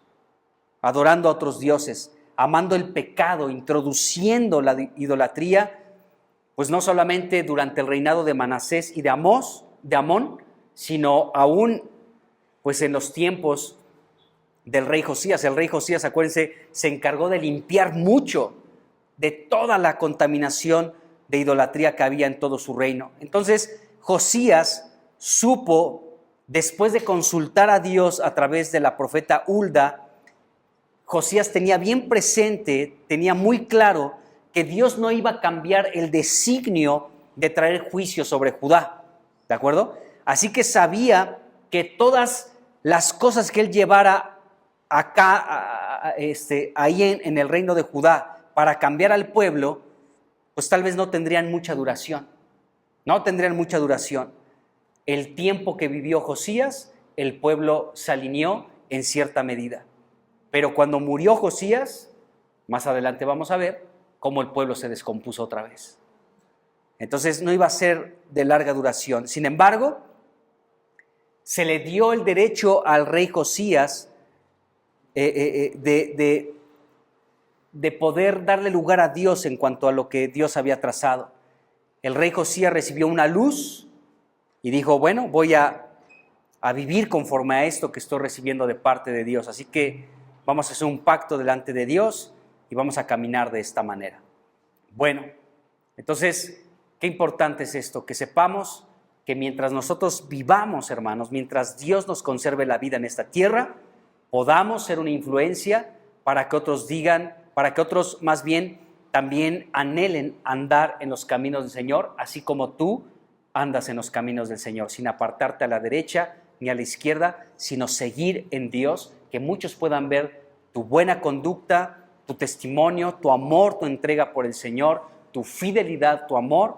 adorando a otros dioses, amando el pecado, introduciendo la idolatría, pues no solamente durante el reinado de Manasés y de Amón, sino aún pues en los tiempos del rey Josías. El rey Josías, acuérdense, se encargó de limpiar mucho de toda la contaminación de idolatría que había en todo su reino. Entonces, Josías supo, después de consultar a Dios a través de la profeta Hulda, Josías tenía bien presente, tenía muy claro que Dios no iba a cambiar el designio de traer juicio sobre Judá, ¿de acuerdo? Así que sabía que todas las cosas que él llevara acá, ahí en el reino de Judá, para cambiar al pueblo, pues tal vez no tendrían mucha duración. No tendrían mucha duración. El tiempo que vivió Josías, el pueblo se alineó en cierta medida. Pero cuando murió Josías, más adelante vamos a ver cómo el pueblo se descompuso otra vez. Entonces no iba a ser de larga duración. Sin embargo, se le dio el derecho al rey Josías de poder darle lugar a Dios en cuanto a lo que Dios había trazado. El rey Josías recibió una luz y dijo, bueno, voy a vivir conforme a esto que estoy recibiendo de parte de Dios. Así que vamos a hacer un pacto delante de Dios y vamos a caminar de esta manera. Bueno, entonces, qué importante es esto, que sepamos que mientras nosotros vivamos, hermanos, mientras Dios nos conserve la vida en esta tierra, podamos ser una influencia para que otros digan, para que otros más bien también anhelen andar en los caminos del Señor, así como tú andas en los caminos del Señor, sin apartarte a la derecha ni a la izquierda, sino seguir en Dios, que muchos puedan ver tu buena conducta, tu testimonio, tu amor, tu entrega por el Señor, tu fidelidad, tu amor,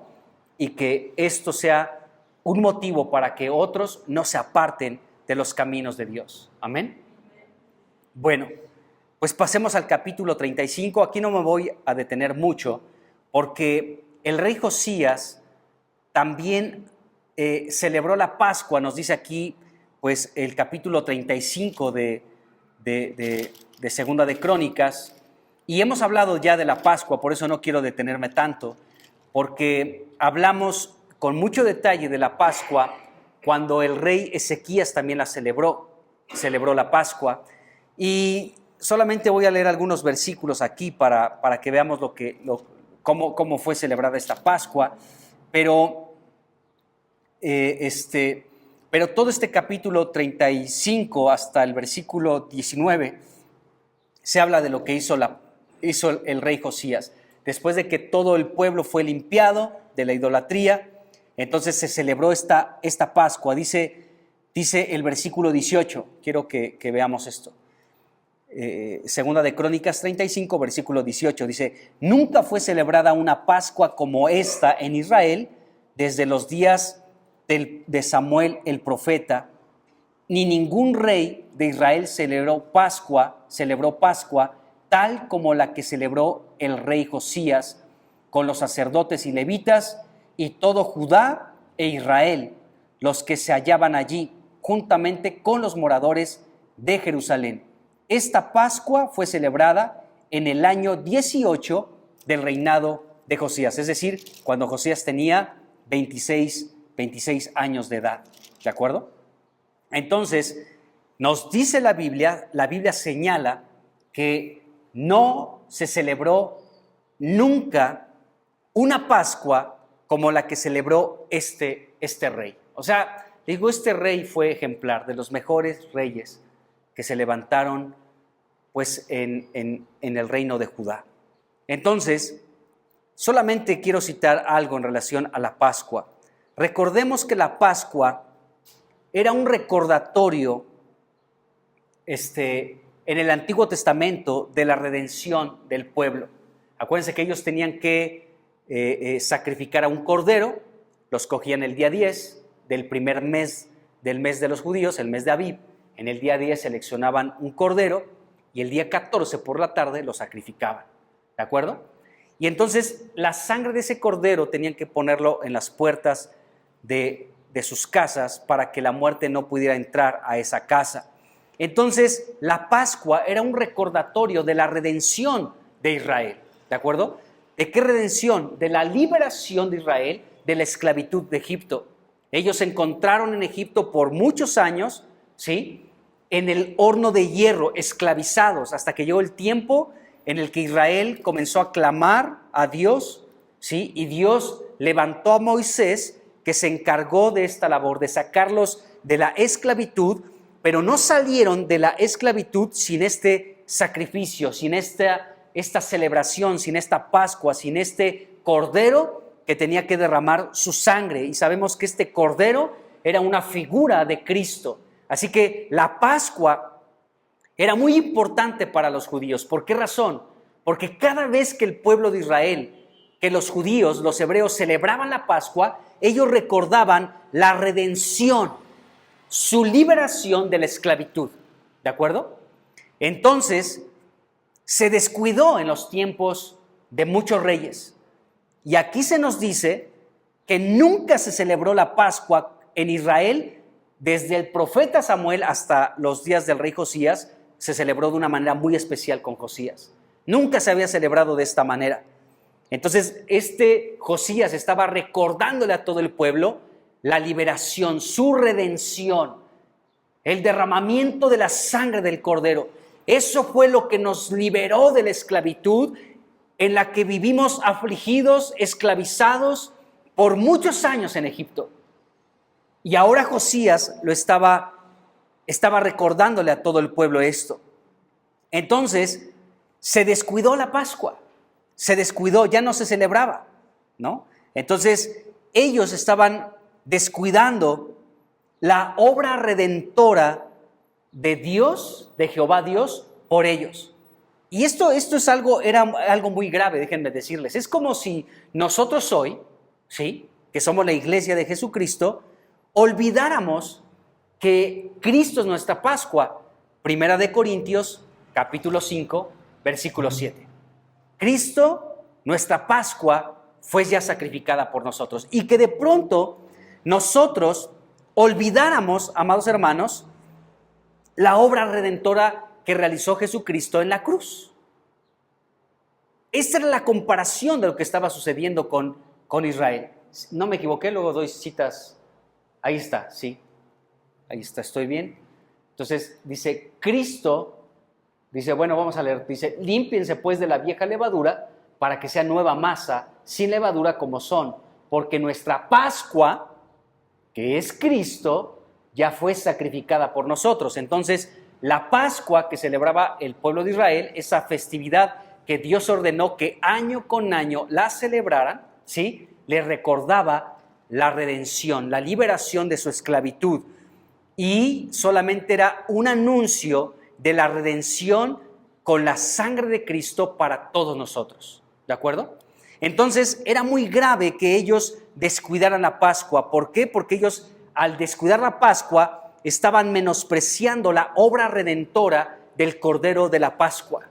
y que esto sea un motivo para que otros no se aparten de los caminos de Dios. Amén. Bueno, pues pasemos al capítulo 35. Aquí no me voy a detener mucho, porque el rey Josías también celebró la Pascua, nos dice aquí, pues el capítulo 35 de Segunda de Crónicas, y hemos hablado ya de la Pascua, por eso no quiero detenerme tanto, porque hablamos con mucho detalle de la Pascua cuando el rey Ezequías también la celebró la Pascua, y solamente voy a leer algunos versículos aquí para que veamos cómo fue celebrada esta Pascua, pero todo este capítulo 35 hasta el versículo 19 se habla de lo que hizo el rey Josías. Después de que todo el pueblo fue limpiado de la idolatría, entonces se celebró esta Pascua. Dice el versículo 18, quiero que veamos esto. Segunda de Crónicas 35, versículo 18, dice: nunca fue celebrada una Pascua como esta en Israel desde los días de Samuel el profeta, ni ningún rey de Israel celebró Pascua tal como la que celebró el rey Josías, con los sacerdotes y levitas y todo Judá e Israel, los que se hallaban allí, juntamente con los moradores de Jerusalén. Esta Pascua fue celebrada en el año 18 del reinado de Josías, es decir, cuando Josías tenía 26 años de edad, ¿de acuerdo? Entonces, nos dice la Biblia señala que no se celebró nunca una Pascua como la que celebró este rey. O sea, digo, este rey fue ejemplar, de los mejores reyes que se levantaron pues en el reino de Judá. Entonces, solamente quiero citar algo en relación a la Pascua. Recordemos que la Pascua era un recordatorio en el Antiguo Testamento de la redención del pueblo. Acuérdense que ellos tenían que sacrificar a un cordero, los cogían el día 10 del primer mes del mes de los judíos, el mes de Abib. En el día 10 seleccionaban un cordero y el día 14 por la tarde lo sacrificaban, ¿de acuerdo? Y entonces la sangre de ese cordero tenían que ponerlo en las puertas de sus casas para que la muerte no pudiera entrar a esa casa. Entonces la Pascua era un recordatorio de la redención de Israel, ¿de acuerdo? ¿De qué redención? De la liberación de Israel de la esclavitud de Egipto. Ellos se encontraron en Egipto por muchos años, ¿sí?, en el horno de hierro, esclavizados, hasta que llegó el tiempo en el que Israel comenzó a clamar a Dios, ¿sí?, y Dios levantó a Moisés, que se encargó de esta labor, de sacarlos de la esclavitud, pero no salieron de la esclavitud sin este sacrificio, sin esta celebración, sin esta Pascua, sin este cordero que tenía que derramar su sangre. Y sabemos que este cordero era una figura de Cristo. Así que la Pascua era muy importante para los judíos. ¿Por qué razón? Porque cada vez que el pueblo de Israel, que los judíos, los hebreos, celebraban la Pascua, ellos recordaban la redención, su liberación de la esclavitud, ¿de acuerdo? Entonces, se descuidó en los tiempos de muchos reyes. Y aquí se nos dice que nunca se celebró la Pascua en Israel. Desde el profeta Samuel hasta los días del rey Josías, se celebró de una manera muy especial con Josías. Nunca se había celebrado de esta manera. Entonces, Josías estaba recordándole a todo el pueblo la liberación, su redención, el derramamiento de la sangre del cordero. Eso fue lo que nos liberó de la esclavitud en la que vivimos afligidos, esclavizados por muchos años en Egipto. Y ahora Josías estaba recordándole a todo el pueblo esto. Entonces, se descuidó la Pascua, se descuidó, ya no se celebraba, ¿no? Entonces, ellos estaban descuidando la obra redentora de Dios, de Jehová Dios, por ellos. Y esto era algo muy grave, déjenme decirles. Es como si nosotros hoy, ¿sí?, que somos la iglesia de Jesucristo, olvidáramos que Cristo es nuestra Pascua. Primera de Corintios, capítulo 5, versículo 7. Cristo, nuestra Pascua, fue ya sacrificada por nosotros. Y que de pronto nosotros olvidáramos, amados hermanos, la obra redentora que realizó Jesucristo en la cruz. Esta era la comparación de lo que estaba sucediendo con Israel. No me equivoqué, luego doy citas. Ahí está, sí. Ahí está, estoy bien. Entonces dice, Cristo, dice, bueno, vamos a leer, dice, límpiense pues de la vieja levadura para que sea nueva masa, sin levadura como son, porque nuestra Pascua, que es Cristo, ya fue sacrificada por nosotros. Entonces, la Pascua que celebraba el pueblo de Israel, esa festividad que Dios ordenó que año con año la celebraran, ¿sí?, le recordaba la redención, la liberación de su esclavitud. Y solamente era un anuncio de la redención con la sangre de Cristo para todos nosotros, ¿de acuerdo? Entonces era muy grave que ellos descuidaran la Pascua. ¿Por qué? Porque ellos, al descuidar la Pascua, estaban menospreciando la obra redentora del Cordero de la Pascua,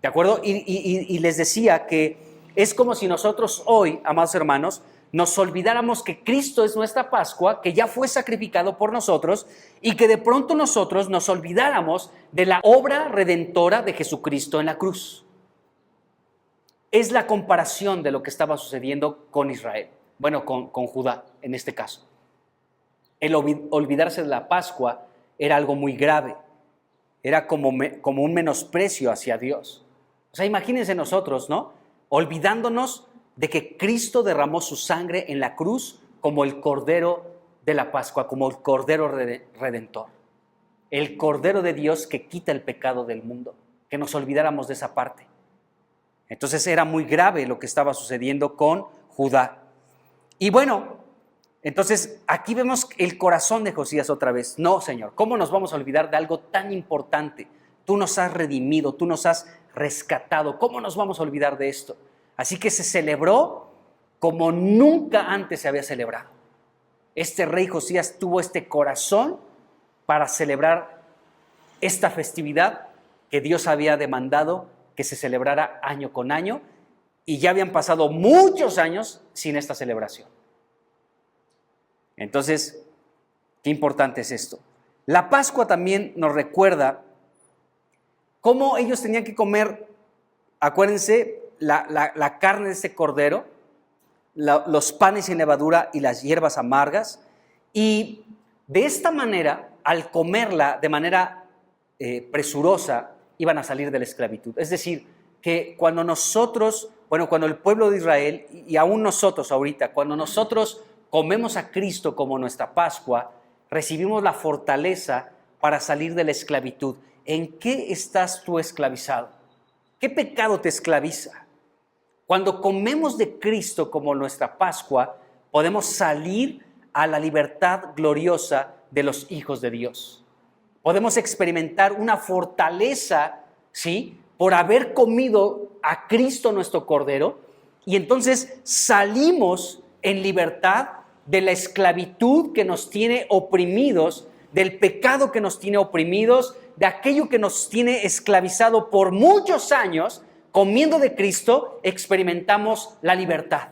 ¿de acuerdo? Y les decía que es como si nosotros hoy, amados hermanos, nos olvidáramos que Cristo es nuestra Pascua, que ya fue sacrificado por nosotros, y que de pronto nosotros nos olvidáramos de la obra redentora de Jesucristo en la cruz. Es la comparación de lo que estaba sucediendo con Israel, bueno, con Judá en este caso. El olvidarse de la Pascua era algo muy grave, era como un menosprecio hacia Dios. O sea, imagínense nosotros, ¿no?, olvidándonos de que Cristo derramó su sangre en la cruz como el Cordero de la Pascua, como el Cordero Redentor. el Cordero de Dios que quita el pecado del mundo, que nos olvidáramos de esa parte. Entonces era muy grave lo que estaba sucediendo con Judá. Y bueno, entonces aquí vemos el corazón de Josías otra vez. No, Señor, ¿cómo nos vamos a olvidar de algo tan importante? Tú nos has redimido, tú nos has rescatado. ¿Cómo nos vamos a olvidar de esto? Así que se celebró como nunca antes se había celebrado. Este rey Josías tuvo este corazón para celebrar esta festividad que Dios había demandado que se celebrara año con año, y ya habían pasado muchos años sin esta celebración. Entonces, qué importante es esto. La Pascua también nos recuerda cómo ellos tenían que comer, acuérdense, la carne de este cordero, los panes sin levadura y las hierbas amargas, y de esta manera, al comerla de manera presurosa, iban a salir de la esclavitud. Es decir, que cuando nosotros, cuando el pueblo de Israel, y aún nosotros ahorita, cuando nosotros comemos a Cristo como nuestra Pascua, recibimos la fortaleza para salir de la esclavitud. ¿En qué estás tú esclavizado? ¿Qué pecado te esclaviza? Cuando comemos de Cristo como nuestra Pascua, podemos salir a la libertad gloriosa de los hijos de Dios. Podemos experimentar una fortaleza, ¿sí?, por haber comido a Cristo nuestro Cordero, y entonces salimos en libertad de la esclavitud que nos tiene oprimidos, del pecado que nos tiene oprimidos, de aquello que nos tiene esclavizado por muchos años. Comiendo de Cristo experimentamos la libertad.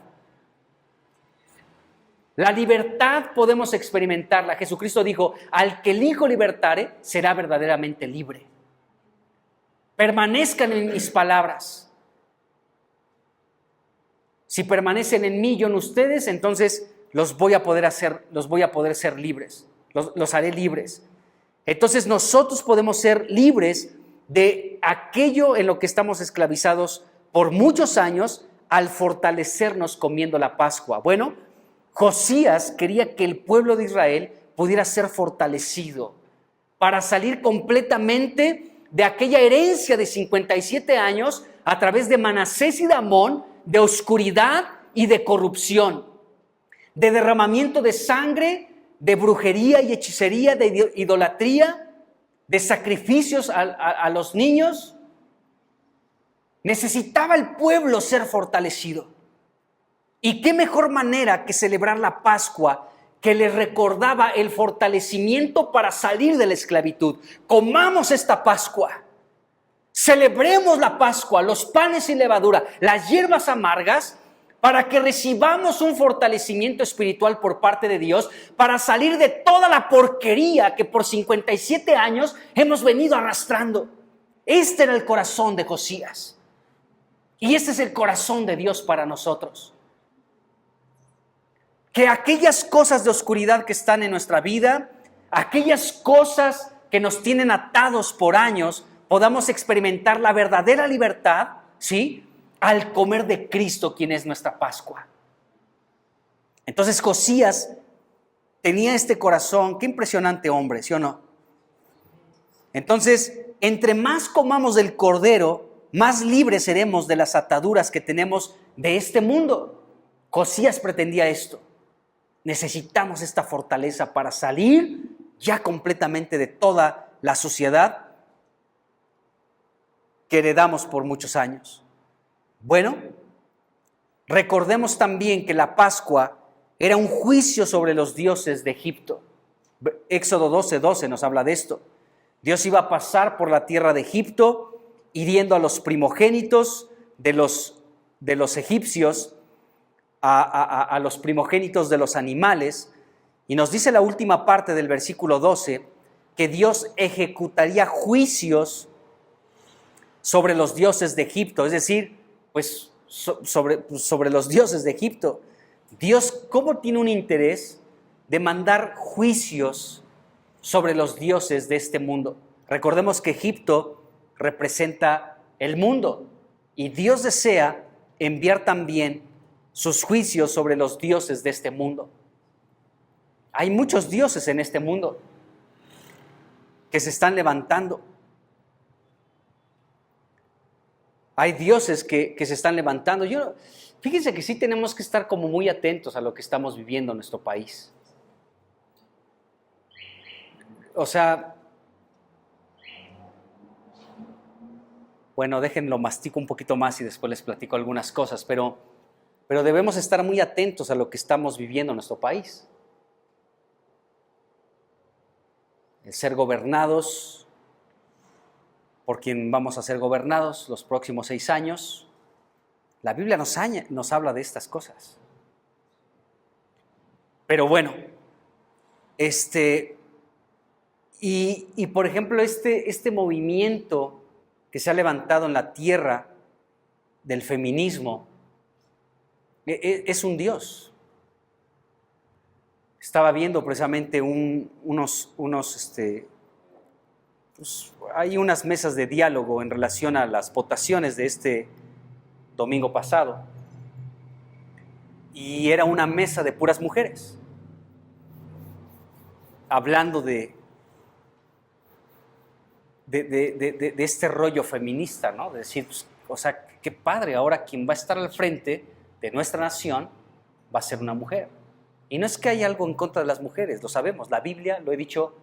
La libertad podemos experimentarla. Jesucristo dijo, al que el Hijo libertare, será verdaderamente libre. Permanezcan en mis palabras. Si permanecen en mí, yo en ustedes, entonces los voy a poder ser libres. Los haré libres. Entonces nosotros podemos ser libres de aquello en lo que estamos esclavizados por muchos años al fortalecernos comiendo la Pascua. Bueno, Josías quería que el pueblo de Israel pudiera ser fortalecido para salir completamente de aquella herencia de 57 años a través de Manasés y de Amón, de oscuridad y de corrupción, de derramamiento de sangre, de brujería y hechicería, de idolatría, de sacrificios a los niños. Necesitaba el pueblo ser fortalecido. ¿Y qué mejor manera que celebrar la Pascua, que les recordaba el fortalecimiento para salir de la esclavitud? Comamos esta Pascua, celebremos la Pascua, los panes sin levadura, las hierbas amargas, para que recibamos un fortalecimiento espiritual por parte de Dios, para salir de toda la porquería que por 57 años hemos venido arrastrando. Este era el corazón de Josías. Y este es el corazón de Dios para nosotros. Que aquellas cosas de oscuridad que están en nuestra vida, aquellas cosas que nos tienen atados por años, podamos experimentar la verdadera libertad, ¿sí?, al comer de Cristo, quien es nuestra Pascua. Entonces Josías tenía este corazón. Qué impresionante hombre, ¿sí o no? Entonces, entre más comamos del Cordero, más libres seremos de las ataduras que tenemos de este mundo. Josías pretendía esto. Necesitamos esta fortaleza para salir ya completamente de toda la suciedad que heredamos por muchos años. Bueno, recordemos también que la Pascua era un juicio sobre los dioses de Egipto. Éxodo 12:12 nos habla de esto. Dios iba a pasar por la tierra de Egipto, hiriendo a los primogénitos de los egipcios, a los primogénitos de los animales, y nos dice la última parte del versículo 12 que Dios ejecutaría juicios sobre los dioses de Egipto, es decir, pues sobre los dioses de Egipto. Dios, ¿cómo tiene un interés de mandar juicios sobre los dioses de este mundo? Recordemos que Egipto representa el mundo y Dios desea enviar también sus juicios sobre los dioses de este mundo. Hay muchos dioses en este mundo. que se están levantando. Hay dioses que se están levantando. Fíjense que sí tenemos que estar como muy atentos a lo que estamos viviendo en nuestro país. O sea, bueno, déjenlo mastico un poquito más y después les platico algunas cosas, pero debemos estar muy atentos a lo que estamos viviendo en nuestro país. El ser gobernados por quien vamos a ser gobernados los próximos 6 años. La Biblia nos habla de estas cosas. Pero bueno, y por ejemplo, este movimiento que se ha levantado en la tierra del feminismo es un Dios. Estaba viendo precisamente hay unas mesas de diálogo en relación a las votaciones de este domingo pasado. Y era una mesa de puras mujeres, hablando de este rollo feminista, ¿no? De decir, pues, o sea, qué padre, ahora quien va a estar al frente de nuestra nación va a ser una mujer. Y no es que haya algo en contra de las mujeres, lo sabemos. La Biblia, lo he dicho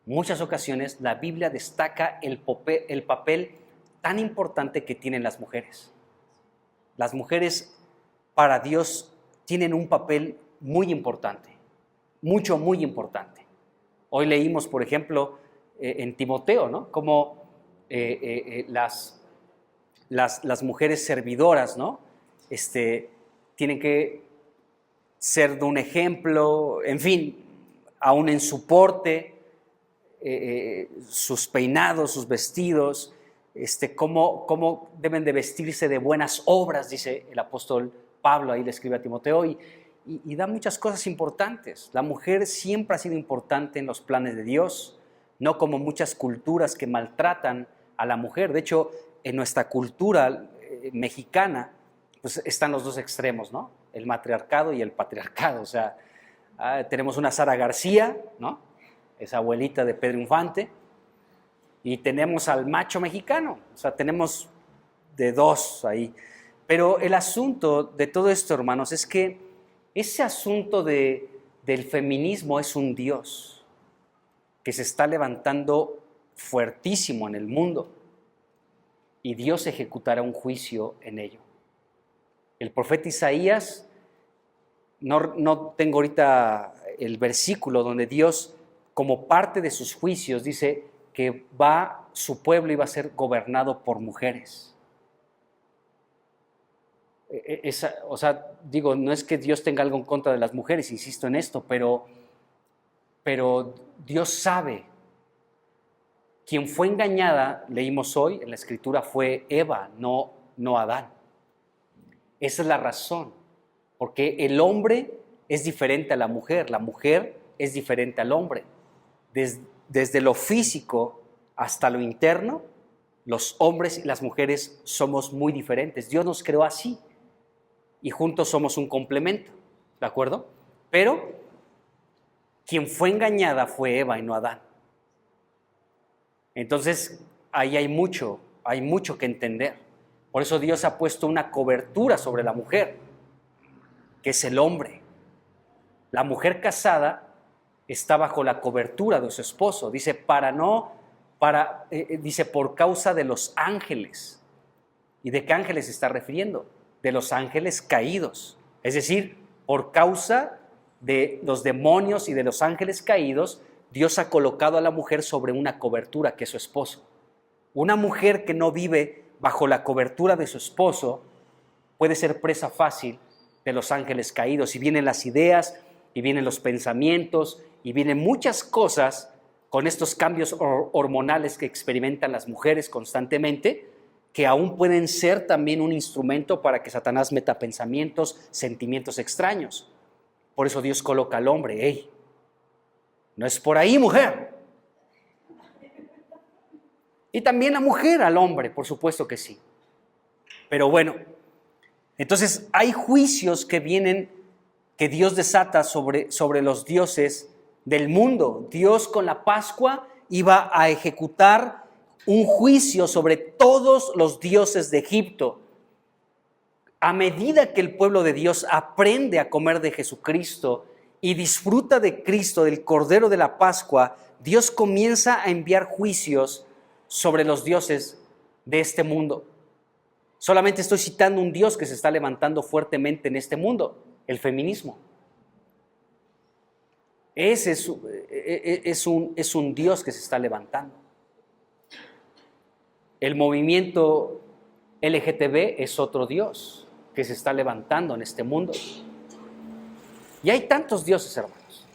muchas ocasiones, la Biblia destaca el papel tan importante que tienen las mujeres. Las mujeres para Dios tienen un papel muy importante, muy importante. Hoy leímos, por ejemplo, en Timoteo, ¿no? Cómo las mujeres servidoras, ¿no? Tienen que ser de un ejemplo, en fin, aún en su porte, sus peinados, sus vestidos, cómo deben de vestirse de buenas obras, dice el apóstol Pablo, ahí le escribe a Timoteo, y da muchas cosas importantes. La mujer siempre ha sido importante en los planes de Dios, no como muchas culturas que maltratan a la mujer. De hecho, en nuestra cultura mexicana, pues están los dos extremos, ¿no? El matriarcado y el patriarcado. O sea, tenemos una Sara García, ¿no? Esa abuelita de Pedro Infante, y tenemos al macho mexicano. O sea, tenemos de dos ahí. Pero el asunto de todo esto, hermanos, es que ese asunto del feminismo es un Dios que se está levantando fuertísimo en el mundo, y Dios ejecutará un juicio en ello. El profeta Isaías, no tengo ahorita el versículo donde Dios, como parte de sus juicios, dice que su pueblo iba a ser gobernado por mujeres. O sea, digo, no es que Dios tenga algo en contra de las mujeres, insisto en esto, pero Dios sabe. Quien fue engañada, leímos hoy en la Escritura, fue Eva, no Adán. Esa es la razón, porque el hombre es diferente a la mujer es diferente al hombre. Desde lo físico hasta lo interno, los hombres y las mujeres somos muy diferentes. Dios nos creó así y juntos somos un complemento, ¿de acuerdo? Pero quien fue engañada fue Eva y no Adán. Entonces, ahí hay mucho que entender. Por eso Dios ha puesto una cobertura sobre la mujer, que es el hombre. La mujer casada está bajo la cobertura de su esposo. Dice, dice, por causa de los ángeles. ¿Y de qué ángeles se está refiriendo? De los ángeles caídos. Es decir, por causa de los demonios y de los ángeles caídos, Dios ha colocado a la mujer sobre una cobertura que es su esposo. Una mujer que no vive bajo la cobertura de su esposo puede ser presa fácil de los ángeles caídos. Y vienen las ideas, y vienen los pensamientos, y vienen muchas cosas con estos cambios hormonales que experimentan las mujeres constantemente, que aún pueden ser también un instrumento para que Satanás meta pensamientos, sentimientos extraños. Por eso Dios coloca al hombre, ¡hey! No es por ahí, mujer. Y también la mujer al hombre, por supuesto que sí. Pero bueno, entonces hay juicios que vienen, que Dios desata sobre los dioses del mundo. Dios con la Pascua iba a ejecutar un juicio sobre todos los dioses de Egipto. A medida que el pueblo de Dios aprende a comer de Jesucristo y disfruta de Cristo, del Cordero de la Pascua, Dios comienza a enviar juicios sobre los dioses de este mundo. Solamente estoy citando un Dios que se está levantando fuertemente en este mundo, el feminismo. Ese es un Dios que se está levantando. El movimiento LGTB es otro Dios que se está levantando en este mundo. Y hay tantos dioses, hermanos.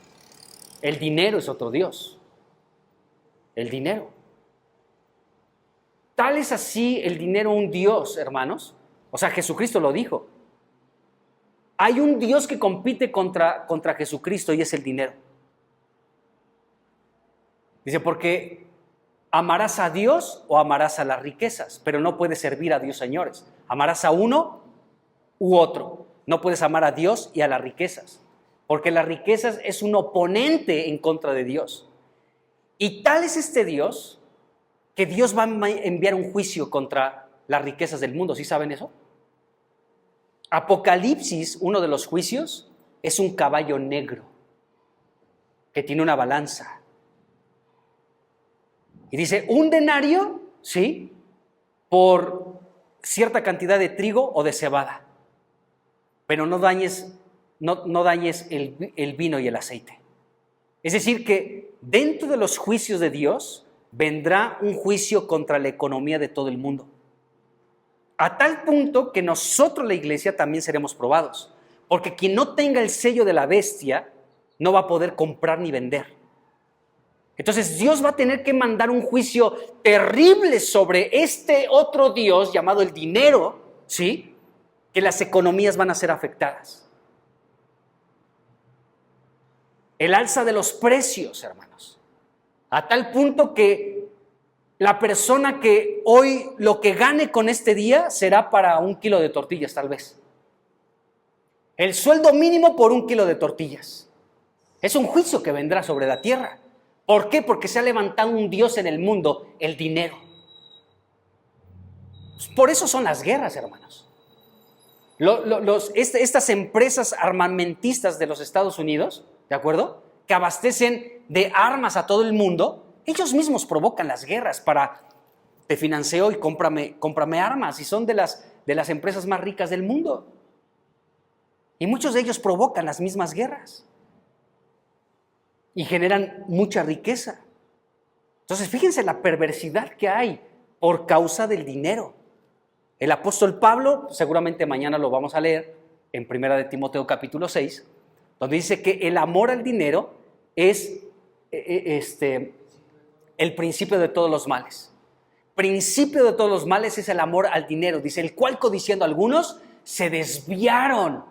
El dinero es otro Dios. El dinero. Tal es así el dinero un Dios, hermanos. O sea, Jesucristo lo dijo. Hay un Dios que compite contra Jesucristo y es el dinero. Dice, porque amarás a Dios o amarás a las riquezas, pero no puedes servir a Dios, señores. Amarás a uno u otro. No puedes amar a Dios y a las riquezas, porque las riquezas es un oponente en contra de Dios. Y tal es este Dios que Dios va a enviar un juicio contra las riquezas del mundo. ¿Sí saben eso? Apocalipsis, uno de los juicios, es un caballo negro que tiene una balanza. Y dice, un denario, ¿sí?, por cierta cantidad de trigo o de cebada. Pero no dañes el vino y el aceite. Es decir, que dentro de los juicios de Dios vendrá un juicio contra la economía de todo el mundo. A tal punto que nosotros, la iglesia, también seremos probados. Porque quien no tenga el sello de la bestia no va a poder comprar ni vender. Entonces Dios va a tener que mandar un juicio terrible sobre este otro Dios llamado el dinero, ¿sí?, que las economías van a ser afectadas. El alza de los precios, hermanos, a tal punto que la persona que hoy lo que gane con este día será para 1 kilo de tortillas, tal vez. El sueldo mínimo por 1 kilo de tortillas. Es un juicio que vendrá sobre la tierra. ¿Por qué? Porque se ha levantado un Dios en el mundo, el dinero. Por eso son las guerras, hermanos. Estas empresas armamentistas de los Estados Unidos, ¿de acuerdo?, que abastecen de armas a todo el mundo, ellos mismos provocan las guerras para, te financio y cómprame armas, y son de las empresas más ricas del mundo. Y muchos de ellos provocan las mismas guerras y generan mucha riqueza. Entonces, fíjense la perversidad que hay por causa del dinero. El apóstol Pablo, seguramente mañana lo vamos a leer en 1 de Timoteo capítulo 6, donde dice que el amor al dinero es el principio de todos los males. Principio de todos los males es el amor al dinero. Dice, el cual codiciando algunos se desviaron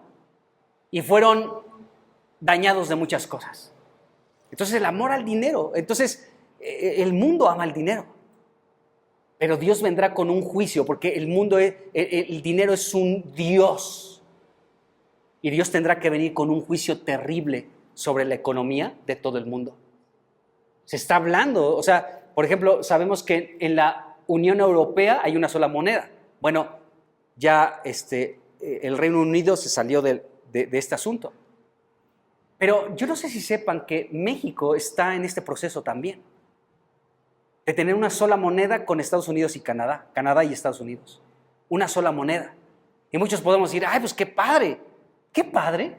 y fueron dañados de muchas cosas. Entonces el amor al dinero, entonces el mundo ama el dinero. Pero Dios vendrá con un juicio, porque el dinero es un Dios. Y Dios tendrá que venir con un juicio terrible sobre la economía de todo el mundo. Se está hablando, o sea, por ejemplo, sabemos que en la Unión Europea hay una sola moneda. Bueno, ya el Reino Unido se salió de este asunto. Pero yo no sé si sepan que México está en este proceso también, de tener una sola moneda con Estados Unidos y Canadá y Estados Unidos. Una sola moneda. Y muchos podemos decir, ¡ay, pues qué padre! ¡Qué padre!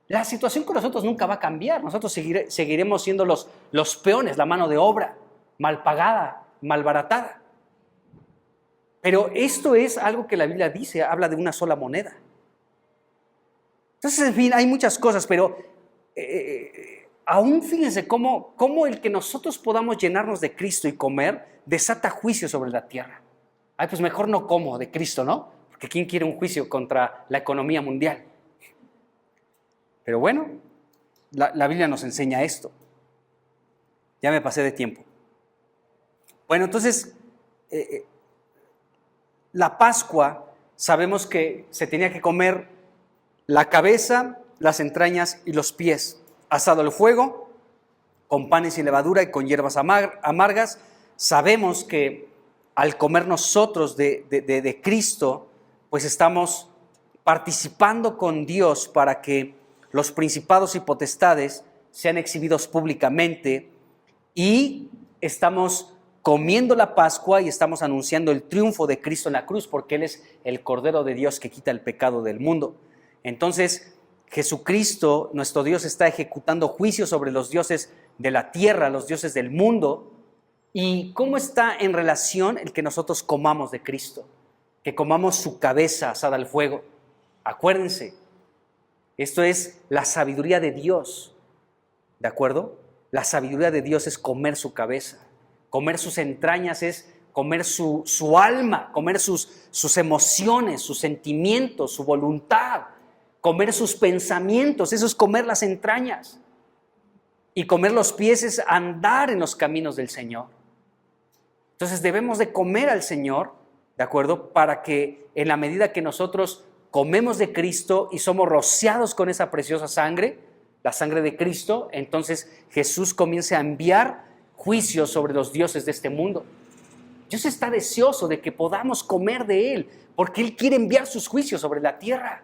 La situación con nosotros nunca va a cambiar. Nosotros seguiremos siendo los peones, la mano de obra, mal pagada, malbaratada. Pero esto es algo que la Biblia dice, habla de una sola moneda. Entonces, en fin, hay muchas cosas, pero aún fíjense cómo el que nosotros podamos llenarnos de Cristo y comer desata juicio sobre la tierra. Ay, pues mejor no como de Cristo, ¿no? Porque ¿quién quiere un juicio contra la economía mundial? Pero bueno, la Biblia nos enseña esto. Ya me pasé de tiempo. Bueno, entonces, la Pascua, sabemos que se tenía que comer la cabeza, las entrañas y los pies, asado al fuego, con panes sin levadura y con hierbas amargas. Sabemos que al comer nosotros de Cristo, pues estamos participando con Dios para que los principados y potestades sean exhibidos públicamente, y estamos comiendo la Pascua y estamos anunciando el triunfo de Cristo en la cruz, porque Él es el Cordero de Dios que quita el pecado del mundo. Entonces, Jesucristo, nuestro Dios, está ejecutando juicio sobre los dioses de la tierra, los dioses del mundo. ¿Y cómo está en relación el que nosotros comamos de Cristo? Que comamos su cabeza asada al fuego. Acuérdense, esto es la sabiduría de Dios, ¿de acuerdo? La sabiduría de Dios es comer su cabeza. Comer sus entrañas es comer su alma, comer sus emociones, sus sentimientos, su voluntad. Comer sus pensamientos, eso es comer las entrañas. Y comer los pies es andar en los caminos del Señor. Entonces debemos de comer al Señor, ¿de acuerdo? Para que en la medida que nosotros comemos de Cristo y somos rociados con esa preciosa sangre, la sangre de Cristo, entonces Jesús comienza a enviar juicios sobre los dioses de este mundo. Dios está deseoso de que podamos comer de Él, porque Él quiere enviar sus juicios sobre la tierra.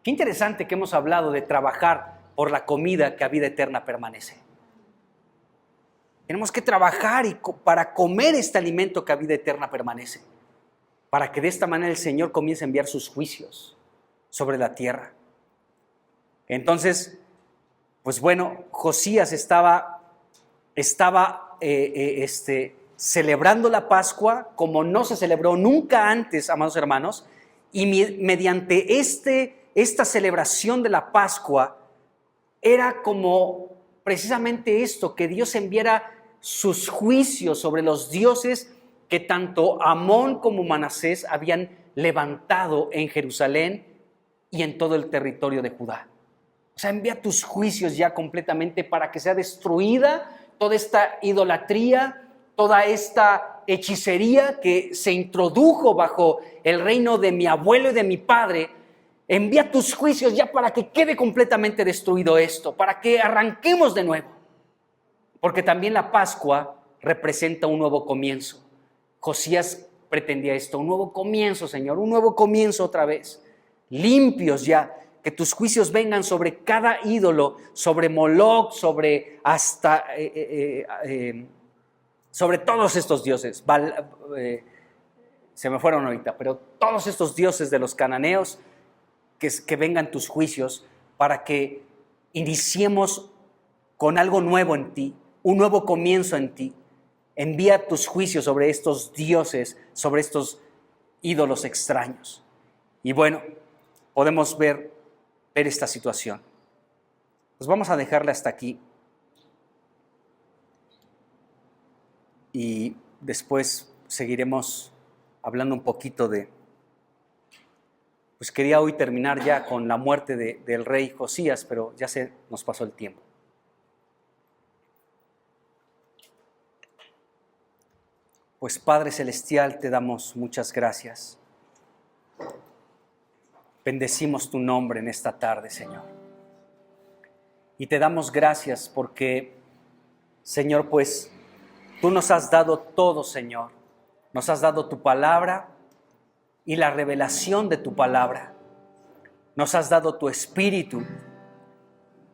Qué interesante que hemos hablado de trabajar por la comida que a vida eterna permanece. Tenemos que trabajar para comer este alimento que a vida eterna permanece, para que de esta manera el Señor comience a enviar sus juicios sobre la tierra. Entonces, pues bueno, Josías estaba celebrando la Pascua como no se celebró nunca antes, amados hermanos, y mediante esta celebración de la Pascua era como precisamente esto, que Dios enviara sus juicios sobre los dioses que tanto Amón como Manasés habían levantado en Jerusalén y en todo el territorio de Judá. O sea, envía tus juicios ya completamente para que sea destruida toda esta idolatría, toda esta hechicería que se introdujo bajo el reino de mi abuelo y de mi padre. Envía tus juicios ya para que quede completamente destruido esto, para que arranquemos de nuevo. Porque también la Pascua representa un nuevo comienzo. Josías pretendía esto, un nuevo comienzo, Señor, un nuevo comienzo otra vez. Limpios ya, que tus juicios vengan sobre cada ídolo, sobre Moloc, sobre todos estos dioses. Se me fueron ahorita, pero todos estos dioses de los cananeos, que vengan tus juicios para que iniciemos con algo nuevo en ti, un nuevo comienzo en ti. Envía tus juicios sobre estos dioses, sobre estos ídolos extraños. Y bueno, podemos ver esta situación. Pues vamos a dejarla hasta aquí. Y después seguiremos hablando un poquito pues quería hoy terminar ya con la muerte del rey Josías, pero ya se nos pasó el tiempo. Pues Padre Celestial, te damos muchas gracias. Bendecimos tu nombre en esta tarde, Señor. Y te damos gracias porque, Señor, pues tú nos has dado todo, Señor. Nos has dado tu palabra y la revelación de tu palabra. Nos has dado tu espíritu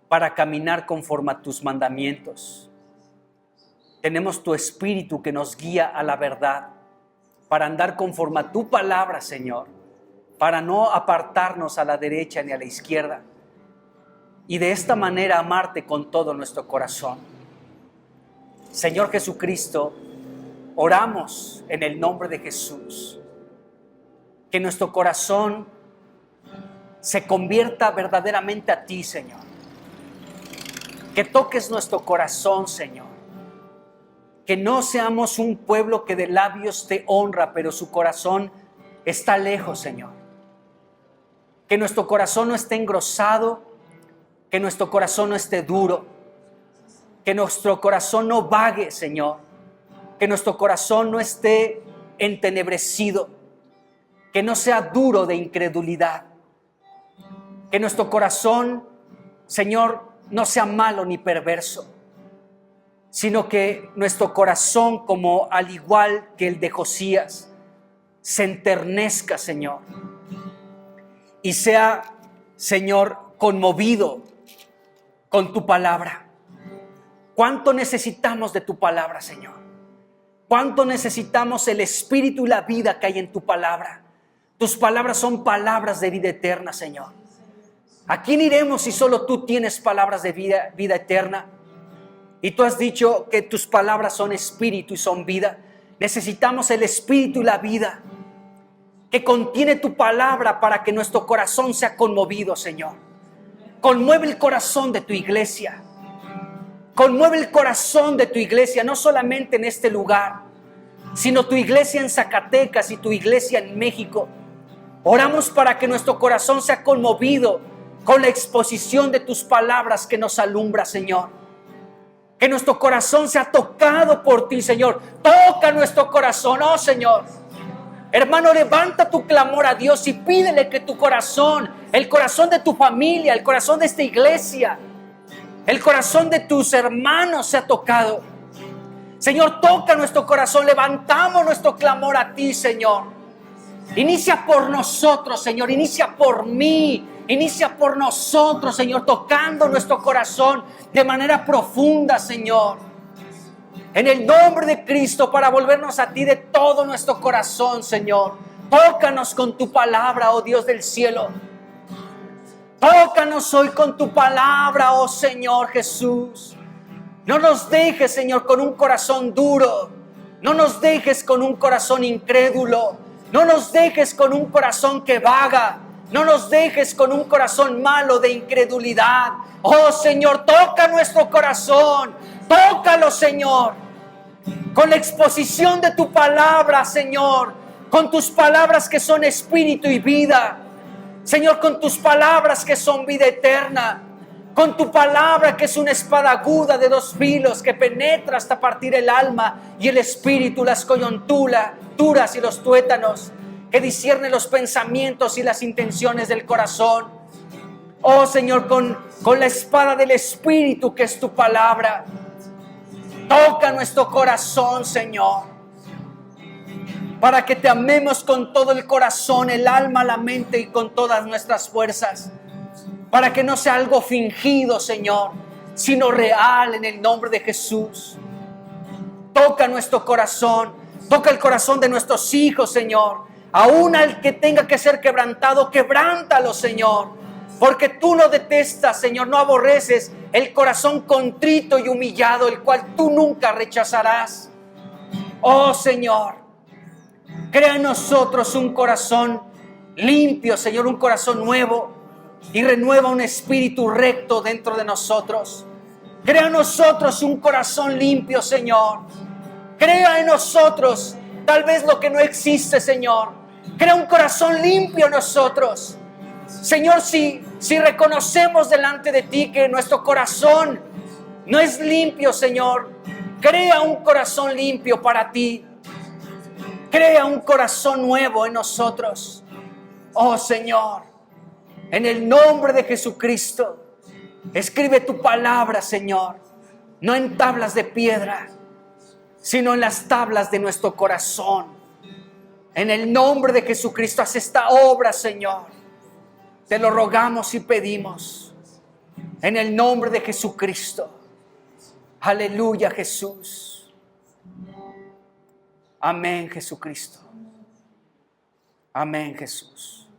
para caminar conforme a tus mandamientos. Tenemos tu espíritu que nos guía a la verdad, para andar conforme a tu palabra, Señor, para no apartarnos a la derecha ni a la izquierda, y de esta manera amarte con todo nuestro corazón. Señor Jesucristo, oramos en el nombre de Jesús, que nuestro corazón se convierta verdaderamente a ti, Señor. Que toques nuestro corazón, Señor. Que no seamos un pueblo que de labios te honra, pero su corazón está lejos, Señor. Que nuestro corazón no esté engrosado, que nuestro corazón no esté duro, que nuestro corazón no vague, Señor, que nuestro corazón no esté entenebrecido, que no sea duro de incredulidad, que nuestro corazón, Señor, no sea malo ni perverso, sino que nuestro corazón, como al igual que el de Josías, se enternezca, Señor, y sea, Señor, conmovido con tu palabra. ¿Cuánto necesitamos de tu palabra, Señor? ¿Cuánto necesitamos el espíritu y la vida que hay en tu palabra? Tus palabras son palabras de vida eterna, Señor. ¿A quién iremos si solo tú tienes palabras de vida eterna? Y tú has dicho que tus palabras son espíritu y son vida. Necesitamos el espíritu y la vida que contiene tu palabra para que nuestro corazón sea conmovido, Señor. Conmueve el corazón de tu iglesia. Conmueve el corazón de tu iglesia, no solamente en este lugar, sino tu iglesia en Zacatecas y tu iglesia en México. Oramos para que nuestro corazón sea conmovido con la exposición de tus palabras que nos alumbra, Señor. Que nuestro corazón sea tocado por ti, Señor. Toca nuestro corazón, oh Señor. Hermano, levanta tu clamor a Dios y pídele que tu corazón, el corazón de tu familia, el corazón de esta iglesia, el corazón de tus hermanos sea tocado. Señor, toca nuestro corazón. Levantamos nuestro clamor a ti, Señor. Inicia por nosotros, Señor. Inicia por mí. Inicia por nosotros, Señor, tocando nuestro corazón de manera profunda, Señor. En el nombre de Cristo, para volvernos a ti de todo nuestro corazón, Señor. Tócanos con tu palabra, oh Dios del cielo. Tócanos hoy con tu palabra, oh Señor Jesús. No nos dejes, Señor, con un corazón duro. No nos dejes con un corazón incrédulo. No nos dejes con un corazón que vaga. No nos dejes con un corazón malo de incredulidad. Oh Señor, toca nuestro corazón. Tócalo, Señor. Con la exposición de tu palabra, Señor. Con tus palabras que son espíritu y vida. Señor, con tus palabras que son vida eterna. Con tu palabra que es una espada aguda de 2 filos que penetra hasta partir el alma y el espíritu, las coyunturas y los tuétanos, que discierne los pensamientos y las intenciones del corazón. Oh Señor, con la espada del espíritu que es tu palabra, toca nuestro corazón, Señor, para que te amemos con todo el corazón, el alma, la mente y con todas nuestras fuerzas. Para que no sea algo fingido, Señor, sino real en el nombre de Jesús. Toca nuestro corazón, toca el corazón de nuestros hijos, Señor. Aún al que tenga que ser quebrantado, quebrántalo, Señor. Porque tú no detestas, Señor, no aborreces el corazón contrito y humillado, el cual tú nunca rechazarás. Oh, Señor, crea en nosotros un corazón limpio, Señor, un corazón nuevo. Y renueva un espíritu recto dentro de nosotros. Crea en nosotros un corazón limpio, Señor. Crea en nosotros tal vez lo que no existe, Señor. Crea un corazón limpio en nosotros. Señor, si reconocemos delante de ti que nuestro corazón no es limpio, Señor, crea un corazón limpio para ti. Crea un corazón nuevo en nosotros. Oh, Señor. En el nombre de Jesucristo, escribe tu palabra, Señor, no en tablas de piedra, sino en las tablas de nuestro corazón. En el nombre de Jesucristo, haz esta obra, Señor. Te lo rogamos y pedimos. En el nombre de Jesucristo. Aleluya, Jesús. Amén, Jesucristo. Amén, Jesús.